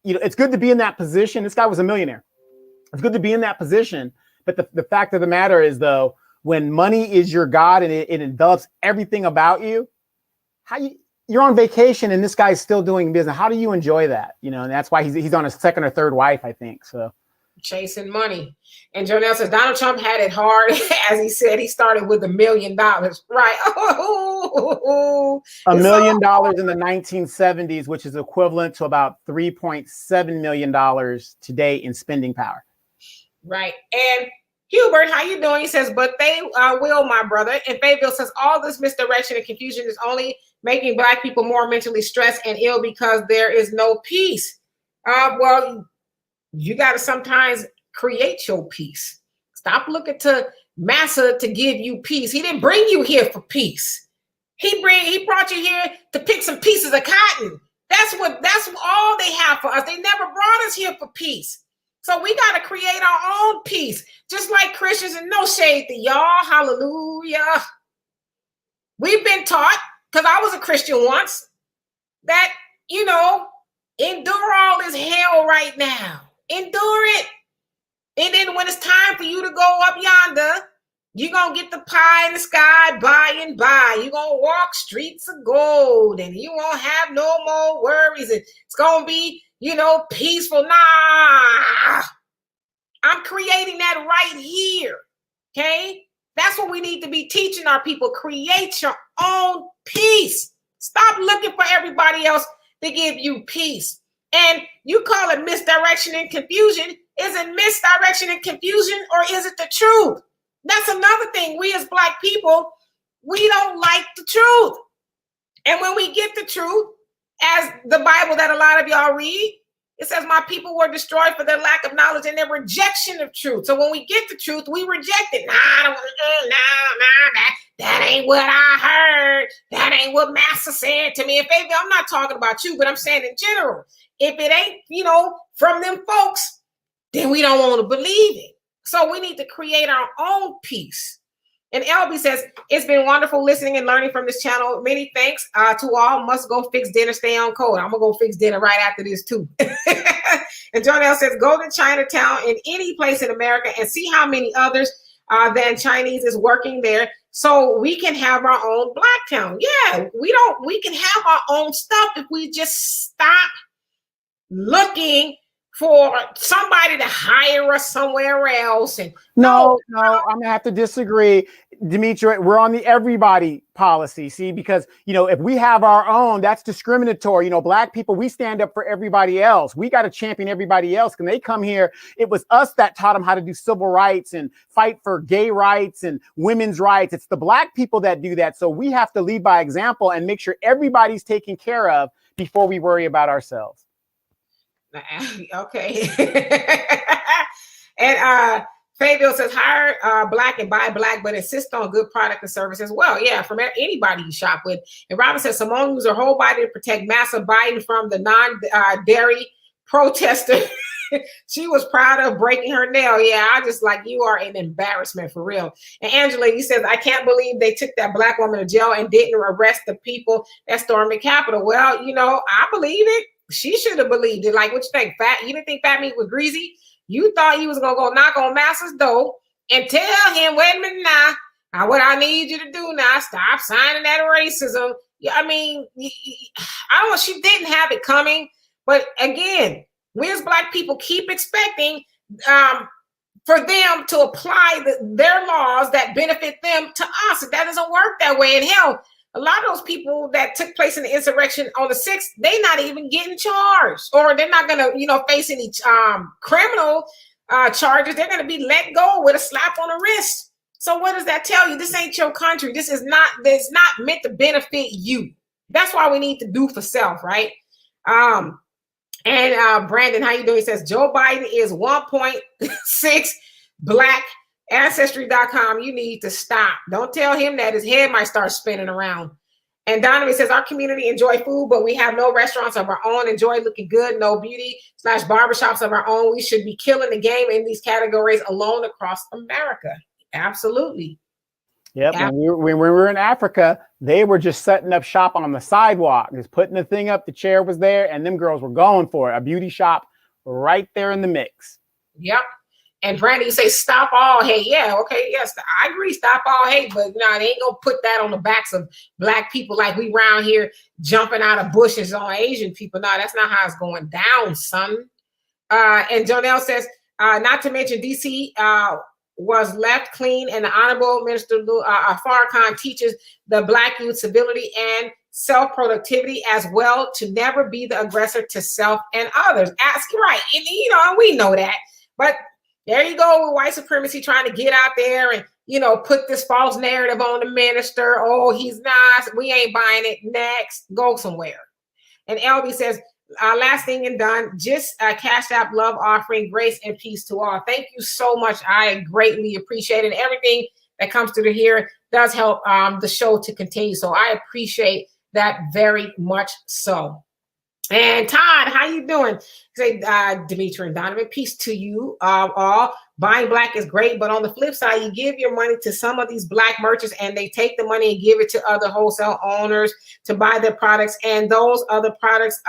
it's good to be in that position. This guy was a millionaire. It's good to be in that position. But the fact of the matter is, though, when money is your God and it envelops everything about you, you're on vacation and this guy's still doing business. How do you enjoy that? And that's why he's on his second or third wife, I think. So chasing money. And Jonelle says Donald Trump had it hard. As he said, he started with $1 million. Right. $1 million in the 1970s, which is equivalent to about $3.7 million today in spending power. Right. And Hubert, how you doing? He says, but they will, my brother. And Fayetteville says, all this misdirection and confusion is only making Black people more mentally stressed and ill because there is no peace. Well, you got to sometimes create your peace. Stop looking to massa to give you peace. He didn't bring you here for peace. He brought you here to pick some pieces of cotton. That's all they have for us. They never brought us here for peace. So we got to create our own peace, just like Christians, and no shade to y'all. Hallelujah. We've been taught, because I was a Christian once, that, endure all this hell right now. Endure it. And then when it's time for you to go up yonder, you're going to get the pie in the sky by and by. You're going to walk streets of gold, and you won't have no more worries. It's going to be, peaceful. Nah, I'm creating that right here. Okay. That's what we need to be teaching our people. Create your own peace. Stop looking for everybody else to give you peace. And you call it misdirection and confusion. Is it misdirection and confusion, or is it the truth? That's another thing. We as Black people, we don't like the truth. And when we get the truth, as the Bible that a lot of y'all read, it says, my people were destroyed for their lack of knowledge and their rejection of truth. So when we get the truth, we reject it. That ain't what I heard. That ain't what Master said to me. And baby, I'm not talking about you, but I'm saying in general. If it ain't, from them folks, then we don't want to believe it. So we need to create our own peace. And LB says, it's been wonderful listening and learning from this channel. Many thanks to all. Must go fix dinner, stay on code. I'm going to go fix dinner right after this too. And John L says, go to Chinatown in any place in America and see how many others than Chinese is working there, so we can have our own Black town. Yeah, we can have our own stuff if we just stop looking for somebody to hire us somewhere else. And no, I'm gonna have to disagree, Demetria. We're on the everybody policy. See, because if we have our own, that's discriminatory. Black people, we stand up for everybody else. We got to champion everybody else. When they come here, it was us that taught them how to do civil rights and fight for gay rights and women's rights. It's the Black people that do that. So we have to lead by example and make sure everybody's taken care of before we worry about ourselves. Okay. And Fabio says, hire Black and buy Black, but insist on good product and service as well. Yeah, from anybody you shop with. And Robin says, Simone used her whole body to protect Massa Biden from the non-dairy protester. She was proud of breaking her nail. Yeah, I just you are an embarrassment for real. And Angela, you says, I can't believe they took that Black woman to jail and didn't arrest the people that stormed the Capitol. Well, I believe it. She should have believed it. What you think? You didn't think Fat Meat was greasy? You thought you was going to go knock on Massa's door and tell him, wait a minute now, what I need you to do now, stop signing that racism. I mean, I don't know, she didn't have it coming. But again, we as Black people keep expecting for them to apply their laws that benefit them to us. That doesn't work that way. And hell, a lot of those people that took place in the insurrection on the 6th, they're not even getting charged, or they're not going to, face any criminal charges. They're going to be let go with a slap on the wrist. So what does that tell you? This ain't your country. This is not meant to benefit you. That's why we need to do for self, right? And Brandon, how you doing? He says, Joe Biden is 1.6 Black. Ancestry.com, you need to stop. Don't tell him that. His head might start spinning around. And Donovan says, our community enjoy food, but we have no restaurants of our own. Enjoy looking good, no beauty / barbershops of our own. We should be killing the game in these categories alone across America. Absolutely. Yep. When we were in Africa, they were just setting up shop on the sidewalk, just putting the thing up. The chair was there, and them girls were going for it. A beauty shop right there in the mix. Yep. And Brandy, you say, stop all hate. Yeah, okay, yes, I agree, stop all hate. But they ain't going to put that on the backs of Black people like we around here jumping out of bushes on Asian people. No, that's not how it's going down, son. And Jonelle says, not to mention D.C. Was left clean, and the Honorable Minister Farrakhan teaches the Black youth civility and self-productivity as well, to never be the aggressor to self and others. Ask right. And, we know that. But there you go with white supremacy trying to get out there and, put this false narrative on the minister. Oh, he's not. We ain't buying it. Next, go somewhere. And LB says, last thing and done, just Cash App love offering, grace and peace to all. Thank you so much. I greatly appreciate it. Everything that comes through here does help the show to continue. So I appreciate that very much so. And Todd, how you doing? Say, Demetri and Donovan, peace to you all. Buying black is great, but on the flip side, you give your money to some of these black merchants and they take the money and give it to other wholesale owners to buy their products. And those other products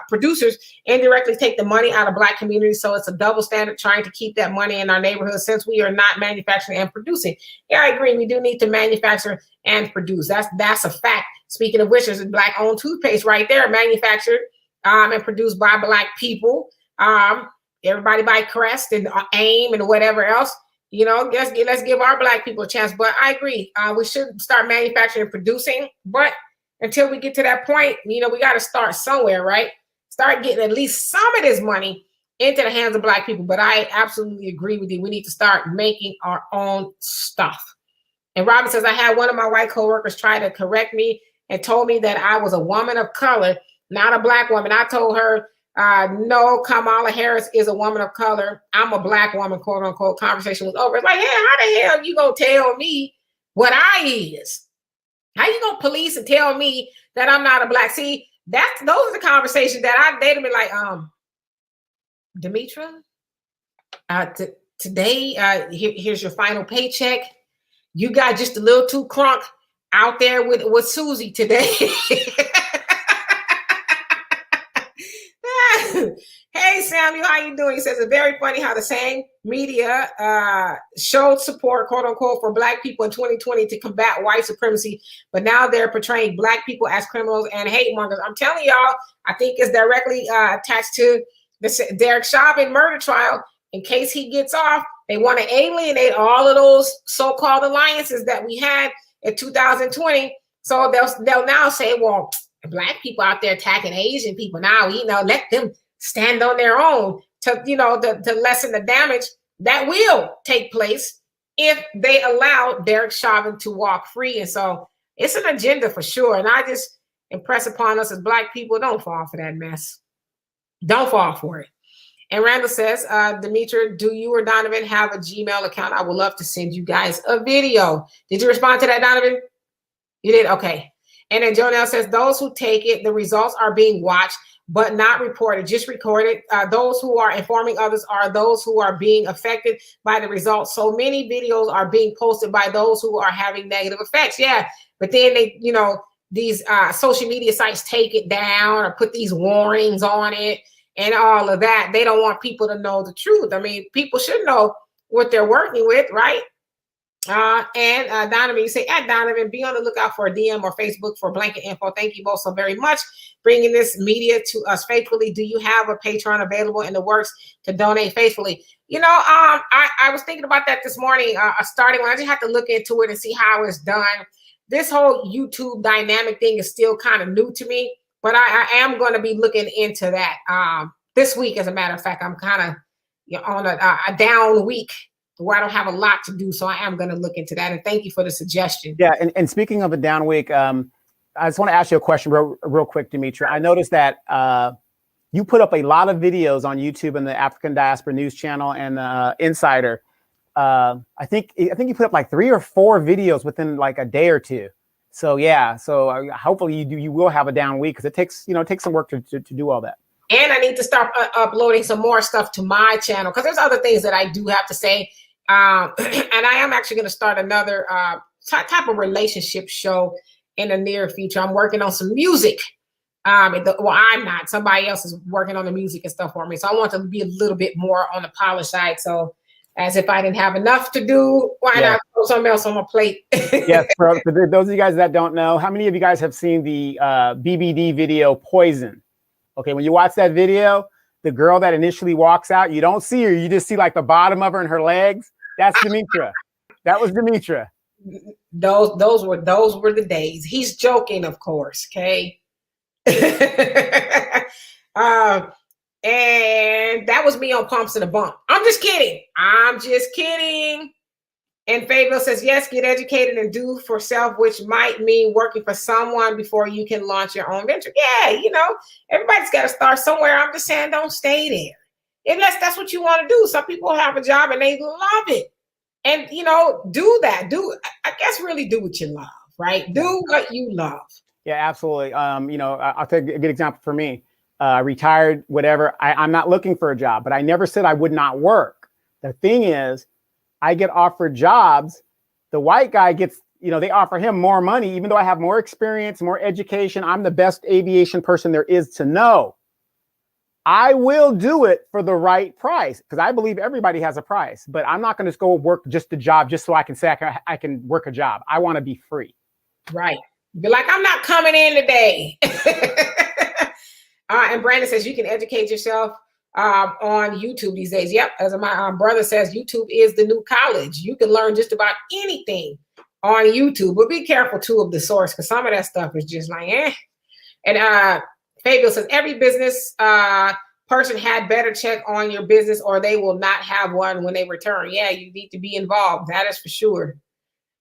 producers indirectly take the money out of black communities. So it's a double standard trying to keep that money in our neighborhood since we are not manufacturing and producing. Yeah, I agree. We do need to manufacture and produce. That's a fact. Speaking of which, there's a black owned toothpaste right there, manufactured and produced by black people. Everybody buy Crest and AIM and whatever else. You know, let's give our black people a chance. But I agree, we should start manufacturing and producing. But until we get to that point, you know, we got to start somewhere, right? Start getting at least some of this money into the hands of black people. But I absolutely agree with you. We need to start making our own stuff. And Robin says, I had one of my white coworkers try to correct me and told me that I was a woman of color, not a black woman. I told her, no, Kamala Harris is a woman of color. I'm a black woman, quote unquote. Conversation was over. It's like, hey, how the hell you gonna tell me what I is? How you gonna police and tell me that I'm not a black? See, those are the conversations that they'd be like, Demetra, today, here's your final paycheck. You got just a little too crunk out there with Susie today. Hey Samuel, how you doing? He says it's very funny how the same media showed support, quote unquote, for black people in 2020 to combat white supremacy, but now they're portraying black people as criminals and hate mongers. I'm telling y'all, I think it's directly attached to the Derek Chauvin murder trial. In case he gets off, they want to alienate all of those so-called alliances that we had in 2020. So they'll now say, well, black people out there attacking Asian people now, you know, let them stand on their own to, you know, to lessen the damage that will take place if they allow Derek Chauvin to walk free. And so it's an agenda for sure. And I just impress upon us as black people, don't fall for that mess. Don't fall for it. And Randall says, Demetra, do you or Donovan have a Gmail account? I would love to send you guys a video. Did you respond to that, Donovan? You did? Okay. And then Jonelle says, those who take it, the results are being watched, but not reported, just recorded. Those who are informing others are those who are being affected by the results. So many videos are being posted by those who are having negative effects. Yeah, but then they, you know, these social media sites take it down or put these warnings on it and all of that. They don't want people to know the truth. I mean, people should know what they're working with, right? And Donovan, you say, at Donovan, be on the lookout for a DM or Facebook for blanket info. Thank you both so very much bringing this media to us faithfully. Do you have a Patreon available in the works to donate faithfully? You know, I was thinking about that this morning, starting when I just had to look into it and see how it's done. This whole YouTube dynamic thing is still kind of new to me, but I am going to be looking into that this week. As a matter of fact, I'm kind of on a down week where I don't have a lot to do. So I am going to look into that. And thank you for the suggestion. Yeah. And speaking of a down week, I just want to ask you a question real quick, Demetra. I noticed that you put up a lot of videos on YouTube and the African Diaspora News Channel and Insider. I think you put up like 3 or 4 videos within like a day or two. So yeah. So hopefully you will have a down week because it takes some work to do all that. And I need to start uploading some more stuff to my channel because there's other things that I do have to say. And I am actually going to start another type of relationship show in the near future. I'm working on some music. I'm not. Somebody else is working on the music and stuff for me. So I want to be a little bit more on the polished side. So as if I didn't have enough to do, why not throw something else on my plate? Yes, for those of you guys that don't know, how many of you guys have seen the BBD video Poison? Okay, when you watch that video, the girl that initially walks out, you don't see her. You just see like the bottom of her and her legs. That's Demetra. That was Demetra. Those were the days. He's joking, of course. Okay. And that was me on Pumps and a Bump. I'm just kidding. And Fayetteville says, yes, get educated and do for self, which might mean working for someone before you can launch your own venture. Yeah, everybody's got to start somewhere. I'm just saying, don't stay there. Unless that's what you want to do. Some people have a job and they love it. And, do that. I guess really do what you love, right? Do what you love. Yeah, absolutely. I'll take a good example for me. Retired, whatever. I'm not looking for a job, but I never said I would not work. The thing is, I get offered jobs. The white guy gets, they offer him more money, even though I have more experience, more education. I'm the best aviation person there is to know. I will do it for the right price because I believe everybody has a price, but I'm not going to go work just a job just so I can say I can work a job. I want to be free. Right. Be like, I'm not coming in today. And Brandon says you can educate yourself on YouTube these days. Yep. As my brother says, YouTube is the new college. You can learn just about anything on YouTube, but be careful too of the source because some of that stuff is just like, eh. And Fabio says every business person had better check on your business or they will not have one when they return. Yeah, you need to be involved. That is for sure.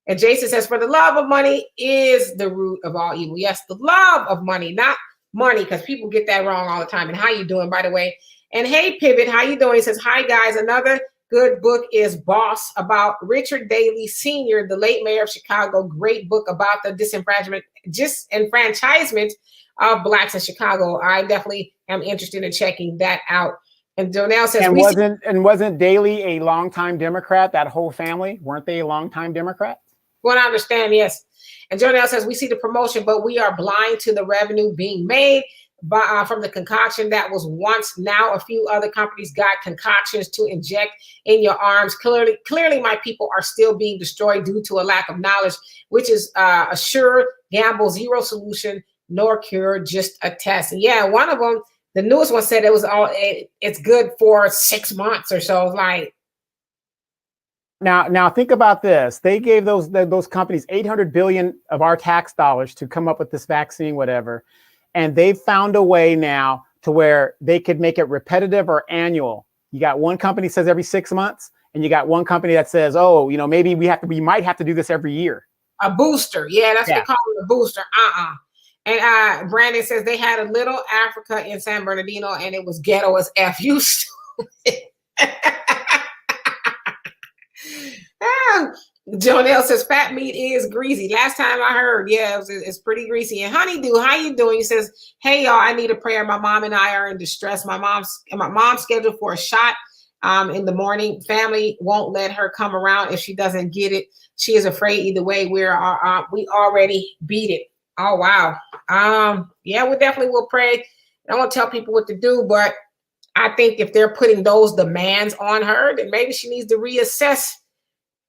And Jason says, for the love of money is the root of all evil. Yes, the love of money, not money, because people get that wrong all the time. And how you doing, by the way? And hey, Pivot, how you doing? He says, hi, guys. Another good book is Boss about Richard Daley Sr., the late mayor of Chicago. Great book about the disenfranchisement of Blacks in Chicago. I definitely am interested in checking that out. And Jonelle says, wasn't Daley a longtime Democrat? That whole family, weren't they a longtime Democrat? Well, I understand, yes. And Jonelle says, we see the promotion, but we are blind to the revenue being made from the concoction that was once. Now a few other companies got concoctions to inject in your arms. Clearly, my people are still being destroyed due to a lack of knowledge, which is a sure gamble, zero solution, nor cure, just a test. And yeah, one of them, the newest one said it's good for 6 months or so. Like, Now think about this. They gave those companies $800 billion of our tax dollars to come up with this vaccine, whatever. And they've found a way now to where they could make it repetitive or annual. You got one company says every 6 months, and you got one company that says, oh, maybe we might have to do this every year. A booster. Yeah, that's what they call it, a booster. And Brandon says they had a little Africa in San Bernardino, and it was ghetto as F. You stupid. Jonelle says fat meat is greasy. Last time I heard, yeah, it's pretty greasy. And Honeydew, how you doing? He says, hey y'all, I need a prayer. My mom and I are in distress. My mom's scheduled for a shot in the morning. Family won't let her come around if she doesn't get it. She is afraid either way. We already beat it. Oh wow. Yeah, we definitely will pray. I won't tell people what to do, but I think if they're putting those demands on her, then maybe she needs to reassess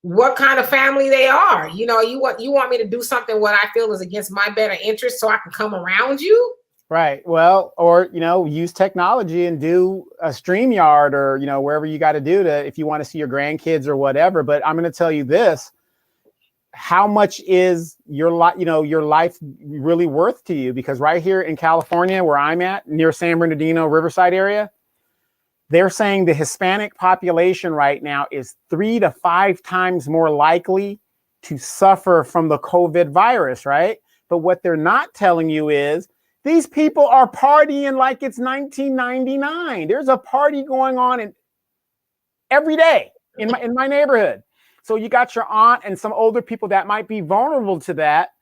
what kind of family they are. You want me to do something what I feel is against my better interest so I can come around you? Right. Well, or, use technology and do a StreamYard or, wherever you got to do if you want to see your grandkids or whatever. But I'm going to tell you this, how much is your life really worth to you? Because right here in California, where I'm at, near San Bernardino, Riverside area, they're saying the Hispanic population right now is 3 to 5 times more likely to suffer from the COVID virus, right? But what they're not telling you is these people are partying like it's 1999. There's a party going on every day in my neighborhood. So you got your aunt and some older people that might be vulnerable to that.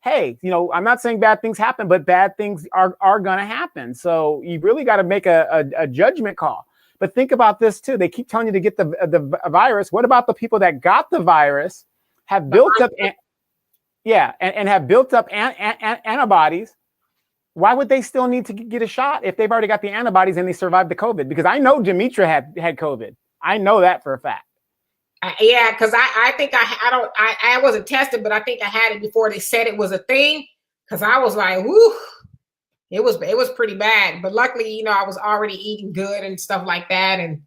Hey, I'm not saying bad things happen, but bad things are going to happen. So you really got to make a judgment call. But think about this too. They keep telling you to get the virus. What about the people that got the virus, have built up, and have built up antibodies? Why would they still need to get a shot if they've already got the antibodies and they survived the COVID? Because I know Demetra had COVID. I know that for a fact. Yeah, because I think I wasn't tested, but I think I had it before they said it was a thing. Because I was like, whoo, it was pretty bad. But luckily, I was already eating good and stuff like that, and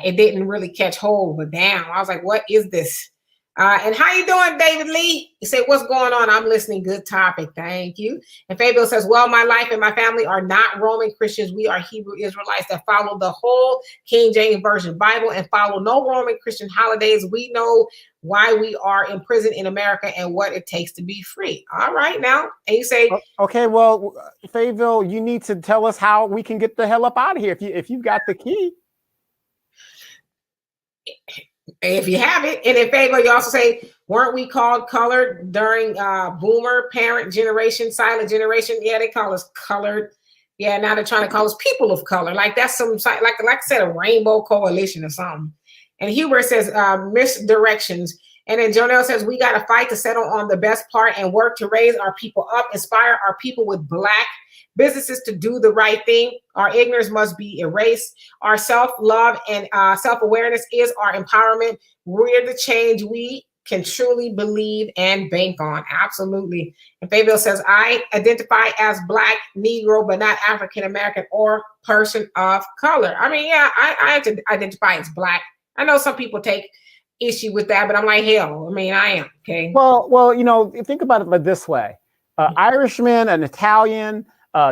it didn't really catch hold. But damn, I was like, what is this? And how you doing, David Lee? He said, what's going on? I'm listening. Good topic. Thank you. And Fabio says, well, my life and my family are not Roman Christians. We are Hebrew Israelites that follow the whole King James Version Bible and follow no Roman Christian holidays. We know why we are imprisoned in America and what it takes to be free. All right, now, and you say, okay, well, Fayetteville, you need to tell us how we can get the hell up out of here if you've got the key. If you have it. And in favor, you also say, weren't we called colored during boomer parent generation, silent generation? Yeah, they call us colored. Yeah, now they're trying to call us people of color. Like that's some like I said, a rainbow coalition or something. And Hubert says misdirections. And then Jonelle says, we got to fight to settle on the best part and work to raise our people up, inspire our people with Black businesses to do the right thing. Our ignorance must be erased. Our self-love and self-awareness is our empowerment. We're the change we can truly believe and bank on. Absolutely. And Fayetteville says, I identify as Black, Negro, but not African-American or person of color. I mean, yeah, I identify as Black. I know some people take issue with that, but I'm like, hell, I mean, I am. Okay. Well, you know, think about it like this way. Irishman, an Italian,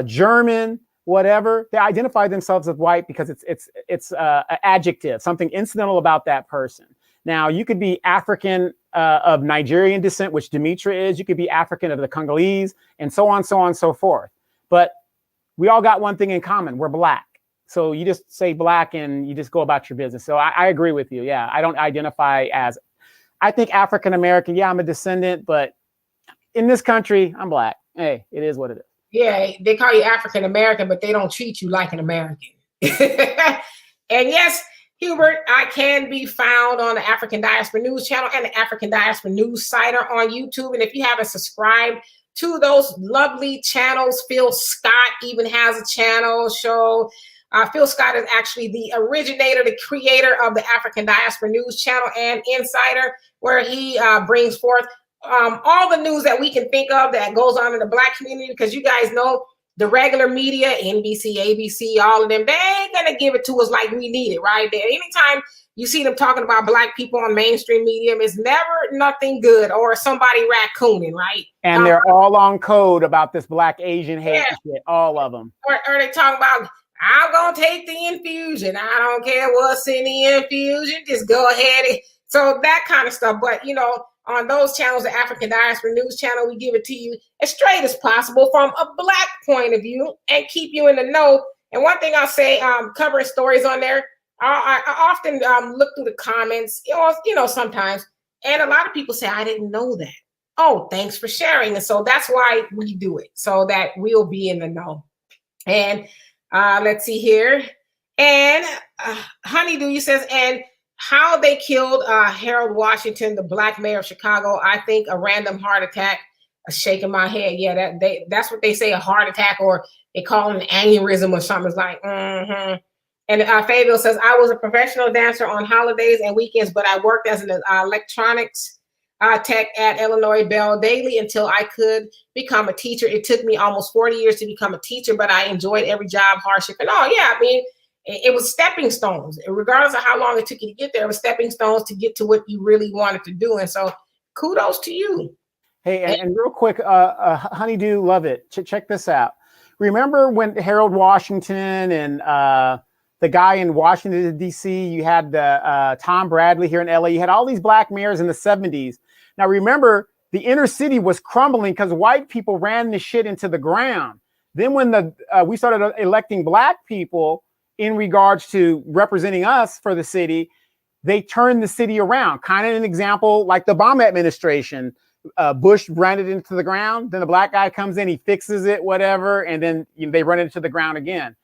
German, whatever, they identify themselves as white because it's an adjective, something incidental about that person. Now, you could be African of Nigerian descent, which Dimitra is. You could be African of the Congolese, and so on, so forth. But we all got one thing in common. We're Black. So you just say Black and you just go about your business. So I agree with you. Yeah, I don't identify as, I think African-American. Yeah, I'm a descendant, but in this country, I'm Black. Hey, it is what it is. Yeah, they call you African American, but they don't treat you like an American. And yes, Hubert, I can be found on the African Diaspora News channel and the African Diaspora News Cider on YouTube. And if you haven't subscribed to those lovely channels, Phil Scott even has a channel show. Phil Scott is actually the originator, the creator of the African Diaspora News channel and Insider, where he brings forth all the news that we can think of that goes on in the Black community, because you guys know the regular media, NBC, ABC, all of them, they ain't gonna give it to us like we need it, right? Anytime you see them talking about Black people on mainstream media, it's never nothing good or somebody raccooning, right? And they're all on code about this Black Asian hate shit, all of them. Or they talk about, I'm gonna take the infusion. I don't care what's in the infusion, just go ahead. So that kind of stuff. But you know, on those channels, the African Diaspora News channel, we give it to you as straight as possible from a Black point of view and keep you in the know. And one thing I'll say, covering stories on there, I often look through the comments, you know, sometimes, and a lot of people say, I didn't know that. Oh, thanks for sharing. And so that's why we do it, so that we'll be in the know. And let's see here. And Honeydew, you says, and how they killed Harold Washington, the Black mayor of Chicago, I think a random heart attack. Shaking my head. Yeah, that's what they say, a heart attack, or they call it an aneurysm or something. It's like, And Fayetteville says, I was a professional dancer on holidays and weekends, but I worked as an electronics tech at Illinois Bell Daily until I could become a teacher. It took me almost 40 years to become a teacher, but I enjoyed every job, hardship, and all. Yeah, I mean, it was stepping stones. Regardless of how long it took you to get there, it was stepping stones to get to what you really wanted to do. And so kudos to you. Hey, and real quick, Honeydew, love it. Check this out. Remember when Harold Washington and the guy in Washington, D.C., you had Tom Bradley here in L.A., you had all these Black mayors in the 70s. Now, remember, the inner city was crumbling because white people ran this shit into the ground. Then when we started electing Black people in regards to representing us for the city, they turned the city around. Kind of an example like the Obama administration. Bush ran it into the ground. Then the Black guy comes in, he fixes it, whatever, and then they run it into the ground again.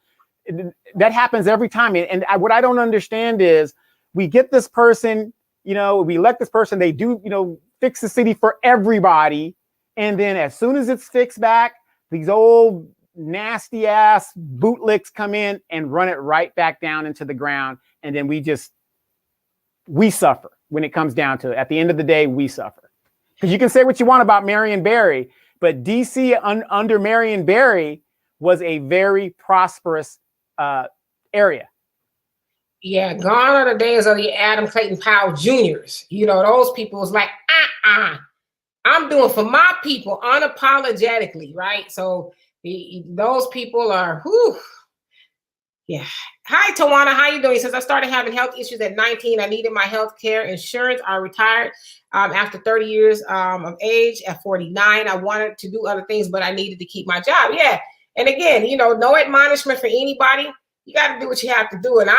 That happens every time. And what I don't understand is we get this person, we elect this person, they do, fix the city for everybody. And then as soon as it's fixed back, these old nasty ass bootlicks come in and run it right back down into the ground. And then we suffer when it comes down to it. At the end of the day, we suffer. Because you can say what you want about Marion Barry, but DC under Marion Barry was a very prosperous area. Yeah, gone are the days of the Adam Clayton Powell Juniors. Those people was like, I'm doing for my people unapologetically, right? So those people are, Yeah. Hi, Tawana. How you doing? He says, I started having health issues at 19. I needed my health care insurance. I retired after 30 years of age. At 49, I wanted to do other things, but I needed to keep my job. Yeah. And again, no admonishment for anybody. You got to do what you have to do. And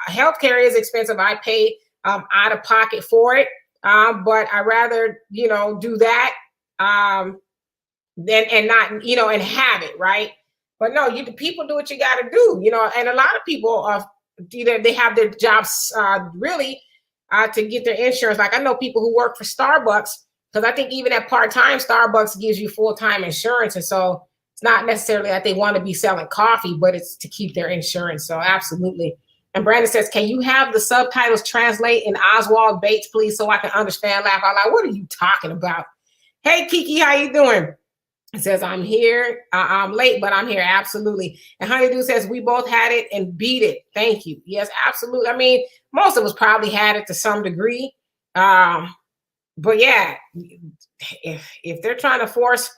healthcare is expensive. I pay out of pocket for it. But I rather, do that than and not, and have it, right? But no, people do what you got to do, and a lot of people are either they have their jobs really to get their insurance. Like I know people who work for Starbucks, because I think even at part-time, Starbucks gives you full-time insurance. And so it's not necessarily that they want to be selling coffee, but it's to keep their insurance. So absolutely. And Brandon says, can you have the subtitles translate in Oswald Bates, please, so I can understand? Laugh out loud. What are you talking about? Hey, Kiki, how you doing? It says, I'm here. I'm late, but I'm here. Absolutely. And Honeydew says, we both had it and beat it. Thank you. Yes, absolutely. I mean, most of us probably had it to some degree. But yeah, if they're trying to force,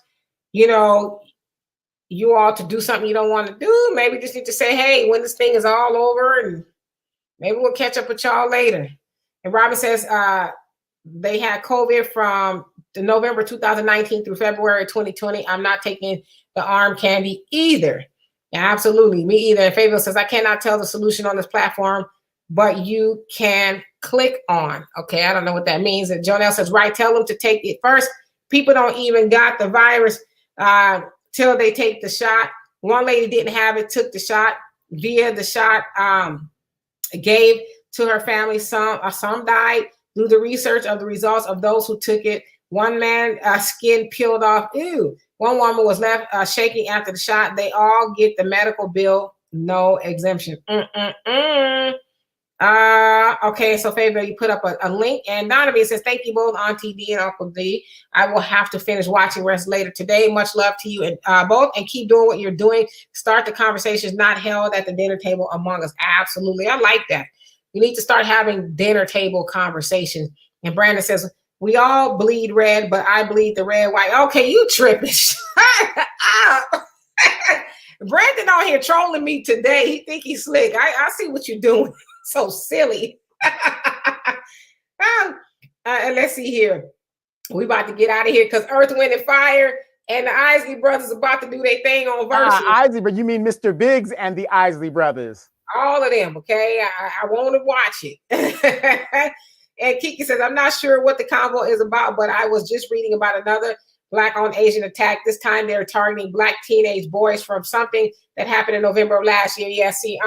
you all to do something you don't want to do, maybe just need to say, hey, when this thing is all over, and maybe we'll catch up with y'all later. And Robin says they had COVID from the November 2019 through February 2020. I'm not taking the arm candy either. Yeah, absolutely. Me either. And Fabio says, I cannot tell the solution on this platform, but you can click on. Okay, I don't know what that means. And Jonelle says, right, tell them to take it first. People don't even got the virus till they take the shot. One lady didn't have it, took the shot. Via the shot, gave to her family. Some died. Do the research of the results of those who took it. One man skin peeled off. Ew. One woman was left shaking after the shot. They all get the medical bill, no exemption. Okay, so Fabio, you put up a link. And Donovan says, thank you both, Auntie D and Uncle D. I will have to finish watching rest later today. Much love to you and both, and keep doing what you're doing. Start the conversations not held at the dinner table among us. Absolutely. I like that. We need to start having dinner table conversations. And Brandon says, we all bleed red, but I bleed the red, white. Okay, you tripping. Brandon out here trolling me today. He think he's slick. I see what you're doing. So silly. Let's see here. We about to get out of here because Earth, Wind, and Fire and the Isley Brothers about to do their thing on Versus. Isley, but you mean Mr. Biggs and the Isley Brothers. All of them, okay? I want to watch it. And Kiki says, I'm not sure what the convo is about, but I was just reading about another Black-owned Asian attack. This time they're targeting Black teenage boys from something that happened in November of last year. Yeah, see,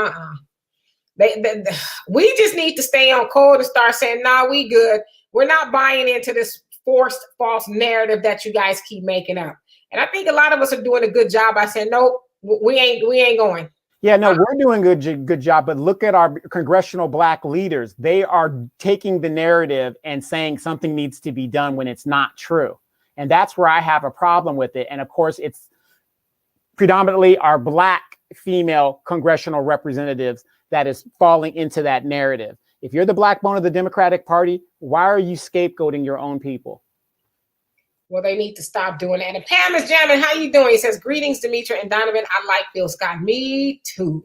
we just need to stay on code and start saying, nah, we good. We're not buying into this forced false narrative that you guys keep making up. And I think a lot of us are doing a good job by saying, nope, we ain't going. Yeah, no, we're doing a good job, but look at our congressional Black leaders. They are taking the narrative and saying something needs to be done when it's not true. And that's where I have a problem with it. And of course, it's predominantly our Black female congressional representatives that is falling into that narrative. If you're the backbone of the Democratic Party, why are you scapegoating your own people? Well, they need to stop doing that. And Pam is jamming. How you doing? He says, greetings, Demetra and Donovan. I like Phil Scott. Me too.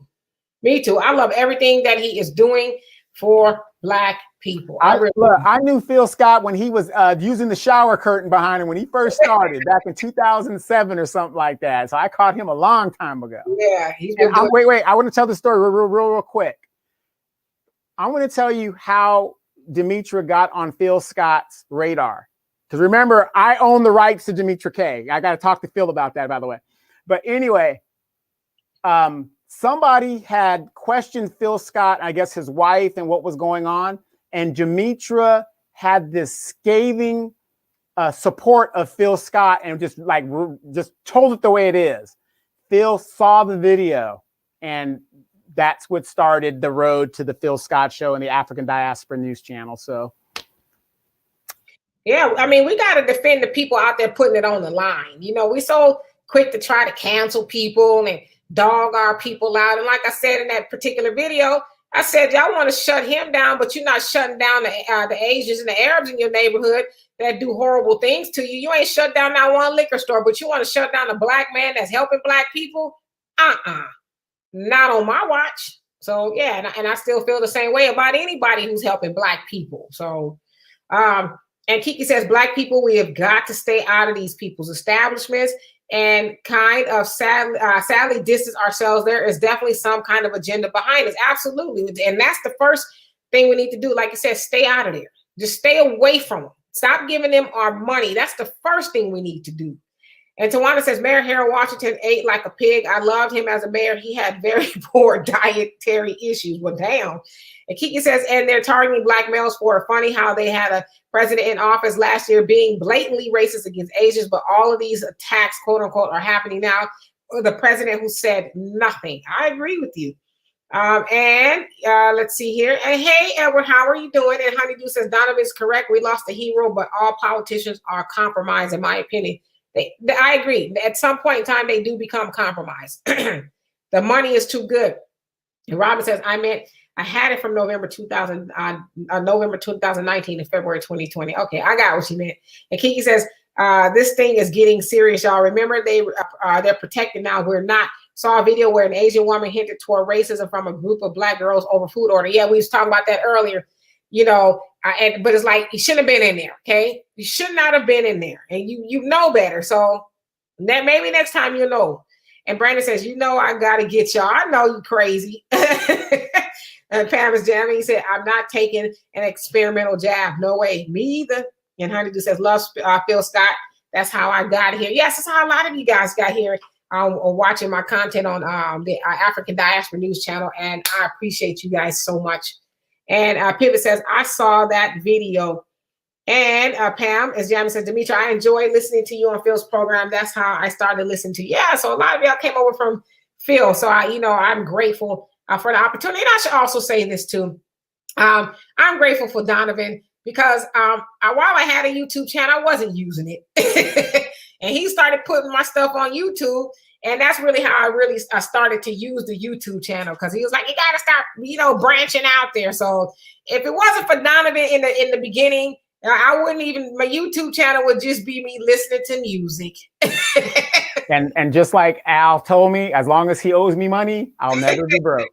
Me too. I love everything that he is doing for Black people. I knew Phil Scott when he was using the shower curtain behind him when he first started back in 2007 or something like that. So I caught him a long time ago. Yeah. Wait. I want to tell the story real quick. I want to tell you how Demetra got on Phil Scott's radar. Because remember, I own the rights to Demetra K. I got to talk to Phil about that, by the way. But anyway, somebody had questioned Phil Scott, I guess his wife, and what was going on. And Demetra had this scathing support of Phil Scott and just told it the way it is. Phil saw the video, and that's what started the road to the Phil Scott Show and the African Diaspora News Channel. So. Yeah, I mean, we got to defend the people out there putting it on the line. We're so quick to try to cancel people and dog our people out. And like I said in that particular video, I said, y'all want to shut him down, but you're not shutting down the Asians and the Arabs in your neighborhood that do horrible things to you. You ain't shut down that one liquor store, but you want to shut down a Black man that's helping Black people? not on my watch. So yeah, and I still feel the same way about anybody who's helping Black people. So and Kiki says, Black people, we have got to stay out of these people's establishments and kind of sadly distance ourselves. There is definitely some kind of agenda behind us. Absolutely. And that's the first thing we need to do. Like you said, stay out of there. Just stay away from them. Stop giving them our money. That's the first thing we need to do. And Tawana says, Mayor Harold Washington ate like a pig. I loved him as a mayor. He had very poor dietary issues. Well, damn. And Kiki says, and they're targeting Black males for it. Funny how they had a president in office last year being blatantly racist against Asians, but all of these attacks, quote unquote, are happening now. The president who said nothing. I agree with you. Let's see here. And hey, Edward, how are you doing? And Honeydew says, Donovan's correct. We lost a hero, but all politicians are compromised, in my opinion. I agree. At some point in time, they do become compromised. The money is too good. And Robin says, I had it from November 2019 to February 2020. Okay, I got what you meant. And Kiki says, this thing is getting serious, y'all. Remember, they're protected now. We're not. Saw a video where an Asian woman hinted toward racism from a group of Black girls over food order. Yeah, we was talking about that earlier. You know, but it's like, you shouldn't have been in there, okay? You should not have been in there, and you know better. So that maybe next time you know. And Brandon says, you know, I gotta get y'all. I know you crazy. And Pam is jamming. He said, I'm not taking an experimental jab. No way. Me either. And Honeydew says, love Phil Scott. That's how I got here. Yes, that's how a lot of you guys got here. Watching my content on the African Diaspora News channel, and I appreciate you guys so much. And Pivot says, I saw that video. And Pam, as Jamie says, Demetra, I enjoy listening to you on Phil's program. That's how I started listening to you. Yeah, so a lot of y'all came over from Phil. So I'm grateful for the opportunity. And I should also say this too. I'm grateful for Donovan because while I had a YouTube channel, I wasn't using it. And he started putting my stuff on YouTube. And that's really how I started to use the YouTube channel, because he was like, you got to start, branching out there. So if it wasn't for Donovan in the beginning, I wouldn't even, my YouTube channel would just be me listening to music. and just like Al told me, as long as he owes me money, I'll never be broke.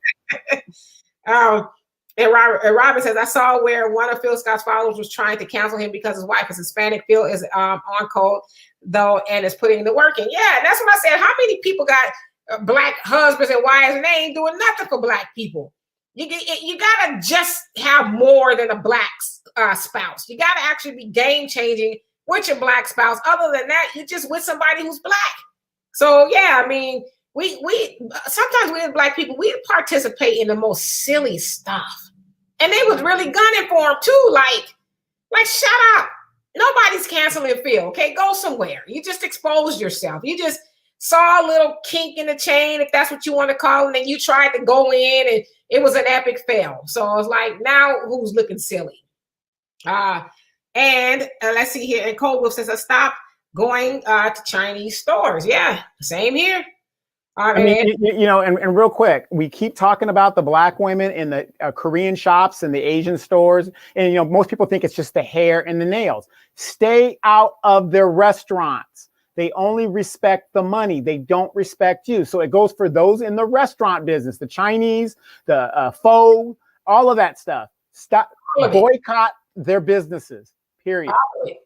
And Robin says, I saw where one of Phil Scott's followers was trying to cancel him because his wife is Hispanic. Phil is on code, though, and is putting the work in. Yeah, that's what I said. How many people got Black husbands and wives, and they ain't doing nothing for Black people? You got to just have more than a Black spouse. You got to actually be game-changing with your Black spouse. Other than that, you're just with somebody who's Black. So, yeah, I mean, we sometimes we as Black people, we participate in the most silly stuff. And they was really gunning for him too. Like, shut up. Nobody's canceling Phil. Okay, go somewhere. You just exposed yourself. You just saw a little kink in the chain, if that's what you want to call it, and then you tried to go in and it was an epic fail. So it's like, now who's looking silly? And let's see here. And Coldwell says, I stopped going to Chinese stores. Yeah, same here. I mean, and real quick, we keep talking about the Black women in the Korean shops and the Asian stores. And, most people think it's just the hair and the nails. Stay out of their restaurants. They only respect the money. They don't respect you. So it goes for those in the restaurant business, the Chinese, the pho, all of that stuff. Stop, boycott their businesses, period.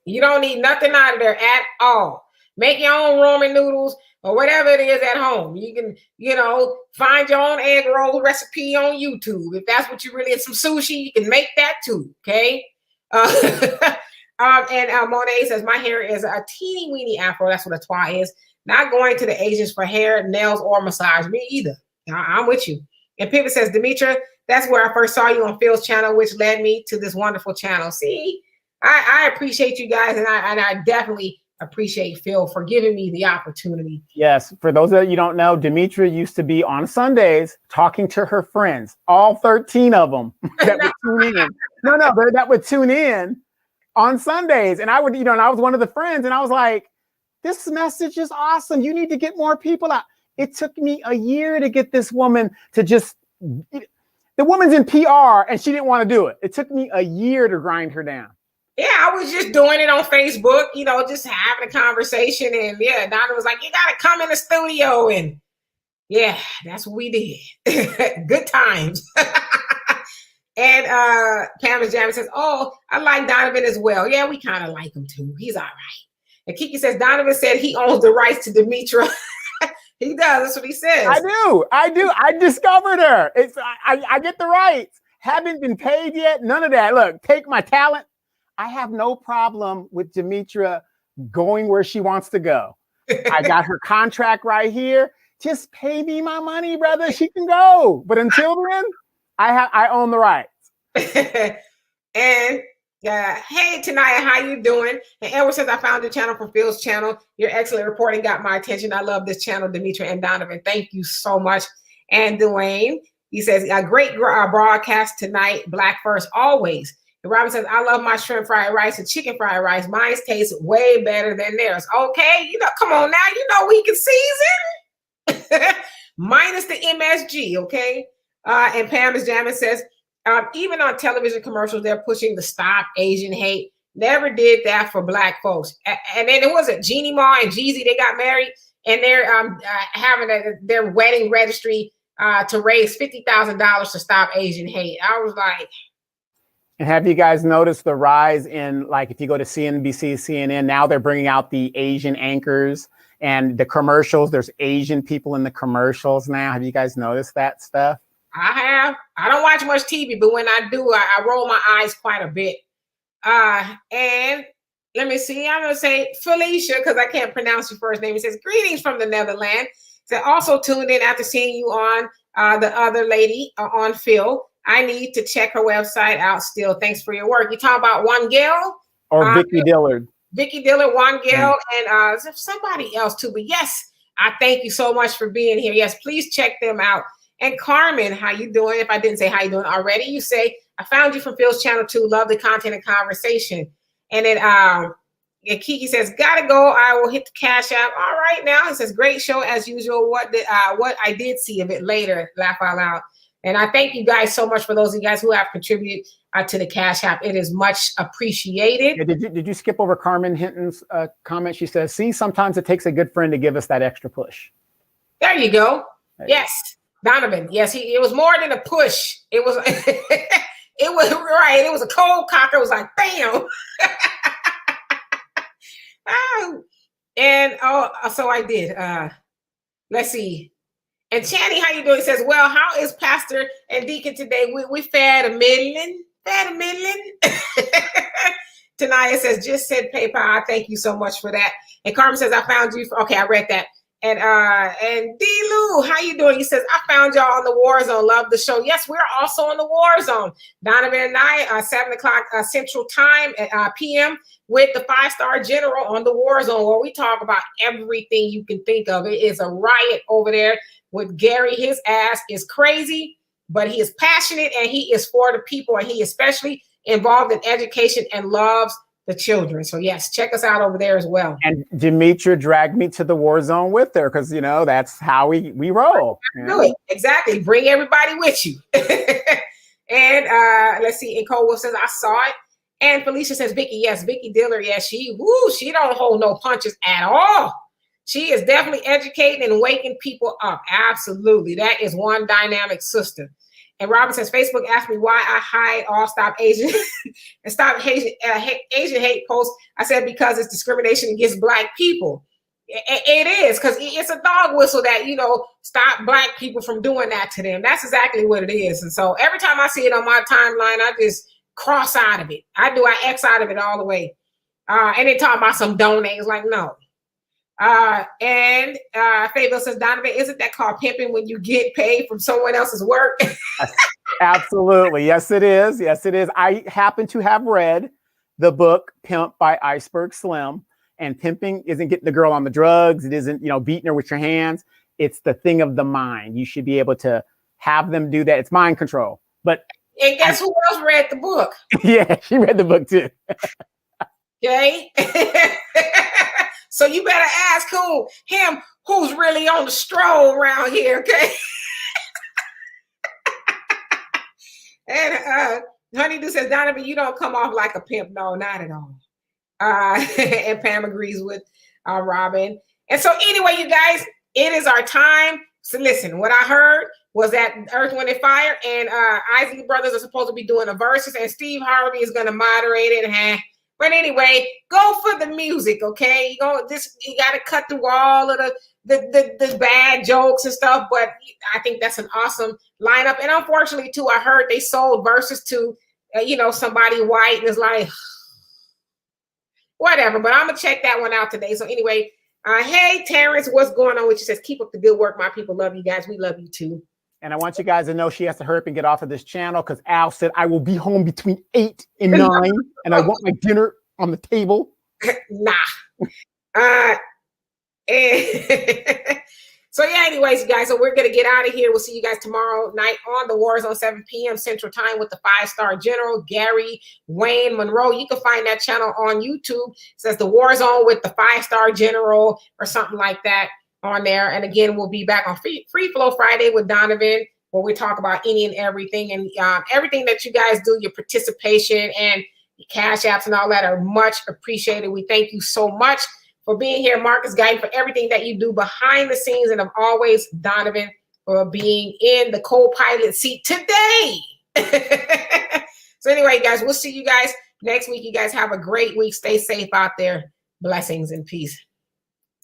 You don't need nothing out of there at all. Make your own ramen noodles or whatever it is at home. You can, find your own egg roll recipe on YouTube. If that's what you really, some sushi, you can make that too, okay? And Monet says, my hair is a teeny weeny afro. That's what a twa is. Not going to the Asians for hair, nails, or massage. Me either. I'm with you. And Pivot says, Demetra, that's where I first saw you on Phil's channel, which led me to this wonderful channel. See, I appreciate you guys, and I definitely appreciate Phil for giving me the opportunity. Yes, for those that you don't know, Demetra used to be on Sundays talking to her friends, all 13 of them that would tune in. That would tune in on Sundays. And I would, and I was one of the friends, and I was like, this message is awesome. You need to get more people out. It took me a year to get this woman to just, the woman's in PR and she didn't want to do it. It took me a year to grind her down. Yeah, I was just doing it on Facebook, just having a conversation. And yeah, Donna was like, you got to come in the studio. And Yeah, that's what we did. Good times. And Pam Jamie says, oh, I like Donovan as well. Yeah, we kind of like him too. He's all right. And Kiki says, Donovan said he owns the rights to Demetra. He does. That's what he says. I do. I discovered her. I get the rights. Haven't been paid yet. None of that. Look, take my talent. I have no problem with Demetra going where she wants to go. I got her contract right here. Just pay me my money, brother. She can go. But until then, I own the rights. And hey, Tanaya, how you doing? And Edward says, I found your channel from Phil's channel. Your excellent reporting got my attention. I love this channel, Demetra and Donovan. Thank you so much. And Dwayne, he says, a great broadcast tonight. Black first, always. And Robin says, I love my shrimp fried rice and chicken fried rice. Mine tastes way better than theirs. Okay, come on now. We can season. Minus the MSG, okay? And Pam Jamin says, even on television commercials, they're pushing the stop Asian hate. Never did that for Black folks. And then it was Jeannie Ma and Jeezy. They got married, and they're having their wedding registry to raise $50,000 to stop Asian hate. I was like, and have you guys noticed the rise in, like, if you go to CNBC, CNN, now they're bringing out the Asian anchors and the commercials. There's Asian people in the commercials now. Have you guys noticed that stuff? I have. I don't watch much TV, but when I do, I roll my eyes quite a bit. And let me see. I'm going to say Felicia, because I can't pronounce your first name. It says, greetings from the Netherlands. So also tuned in after seeing you on the other lady on Phil. I need to check her website out still. Thanks for your work. You talking about Juan Gail? Or Vicky Dillard. Vicky Dillard, Juan Gail, and somebody else too. But yes, I thank you so much for being here. Yes, please check them out. And Carmen, how you doing? If I didn't say how you doing already, you say, I found you from Phil's channel too. Love the content and conversation. And then Kiki says, gotta go. I will hit the cash app. All right now. It says, great show as usual. What I did see of it later, laugh out loud. And I thank you guys so much for those of you guys who have contributed to the cash app. It is much appreciated. Yeah, did you skip over Carmen Hinton's comment? She says, see, sometimes it takes a good friend to give us that extra push. There you go. Yes. Donovan, yes, it was more than a push. It was, it was right. It was a cold cocker. It was like, bam. And so I did. Let's see. And Channy, how you doing? He says, well, how is Pastor and Deacon today? We fed a million. Tanaya says, just said PayPal. Thank you so much for that. And Carmen says, I found you. Okay, I read that. And D. Lou, how you doing? He says, I found y'all on the War Zone. Love the show. Yes, we're also on the War Zone. Donovan and I, 7 o'clock Central Time at PM with the 5-star general on the War Zone, where we talk about everything you can think of. It is a riot over there with Gary. His ass is crazy, but he is passionate and he is for the people, and he especially involved in education and loves the children. So yes, check us out over there as well. And Demetra dragged me to the War Zone with her because, that's how we roll. Really, exactly. Bring everybody with you. And let's see. And Cole Wolf says, I saw it. And Felicia says, Vicky, yes, Vicky Dillard, yes, she don't hold no punches at all. She is definitely educating and waking people up. Absolutely. That is one dynamic sister. And Robin says, Facebook asked me why I hide all Stop Asian and Stop Asian hate posts. I said, because it's discrimination against Black people. It is, because it's a dog whistle that, stop Black people from doing that to them. That's exactly what it is. And so every time I see it on my timeline, I just cross out of it. I X out of it all the way. And they talk about some donations, like, no. And Fable says, Donovan, isn't that called pimping when you get paid from someone else's work? Absolutely. Yes, it is. Yes, it is. I happen to have read the book Pimp by Iceberg Slim, and pimping isn't getting the girl on the drugs. It isn't, beating her with your hands. It's the thing of the mind. You should be able to have them do that. It's mind control. But and guess who else read the book? Yeah, she read the book too. Okay. So you better ask him who's really on the stroll around here, okay? And Honeydew says, Donovan, you don't come off like a pimp. No, not at all. And Pam agrees with Robin. And so anyway, you guys, it is our time So listen, what I heard was that Earth, Wind, and Fire and Isley Brothers are supposed to be doing the verses, and Steve Harvey is going to moderate it. But anyway, go for the music, okay? You got to cut through all of the bad jokes and stuff. But I think that's an awesome lineup. And unfortunately, too, I heard they sold verses to somebody white, and it's like whatever. But I'm gonna check that one out today. So anyway. Hey, Terrence, what's going on with you? Says, keep up the good work. My people love you guys. We love you too. And I want you guys to know she has to hurry up and get off of this channel because Al said I will be home between 8 and 9, and I want my dinner on the table. Nah. So yeah, anyways, you guys, so we're gonna get out of here. We'll see you guys tomorrow night on the War Zone, 7 p.m. Central Time with the 5-star General Gary Wayne Monroe. You can find that channel on YouTube. It says the War Zone with the 5-star General or something like that on there. And again, we'll be back on Free Flow Friday with Donovan, where we talk about any and everything, and everything that you guys do, your participation and your cash apps and all that are much appreciated. We thank you so much for being here, Marcus Guyton, for everything that you do behind the scenes, and always Donovan for being in the co-pilot seat today. So anyway, guys, we'll see you guys next week. You guys have a great week. Stay safe out there. Blessings and peace.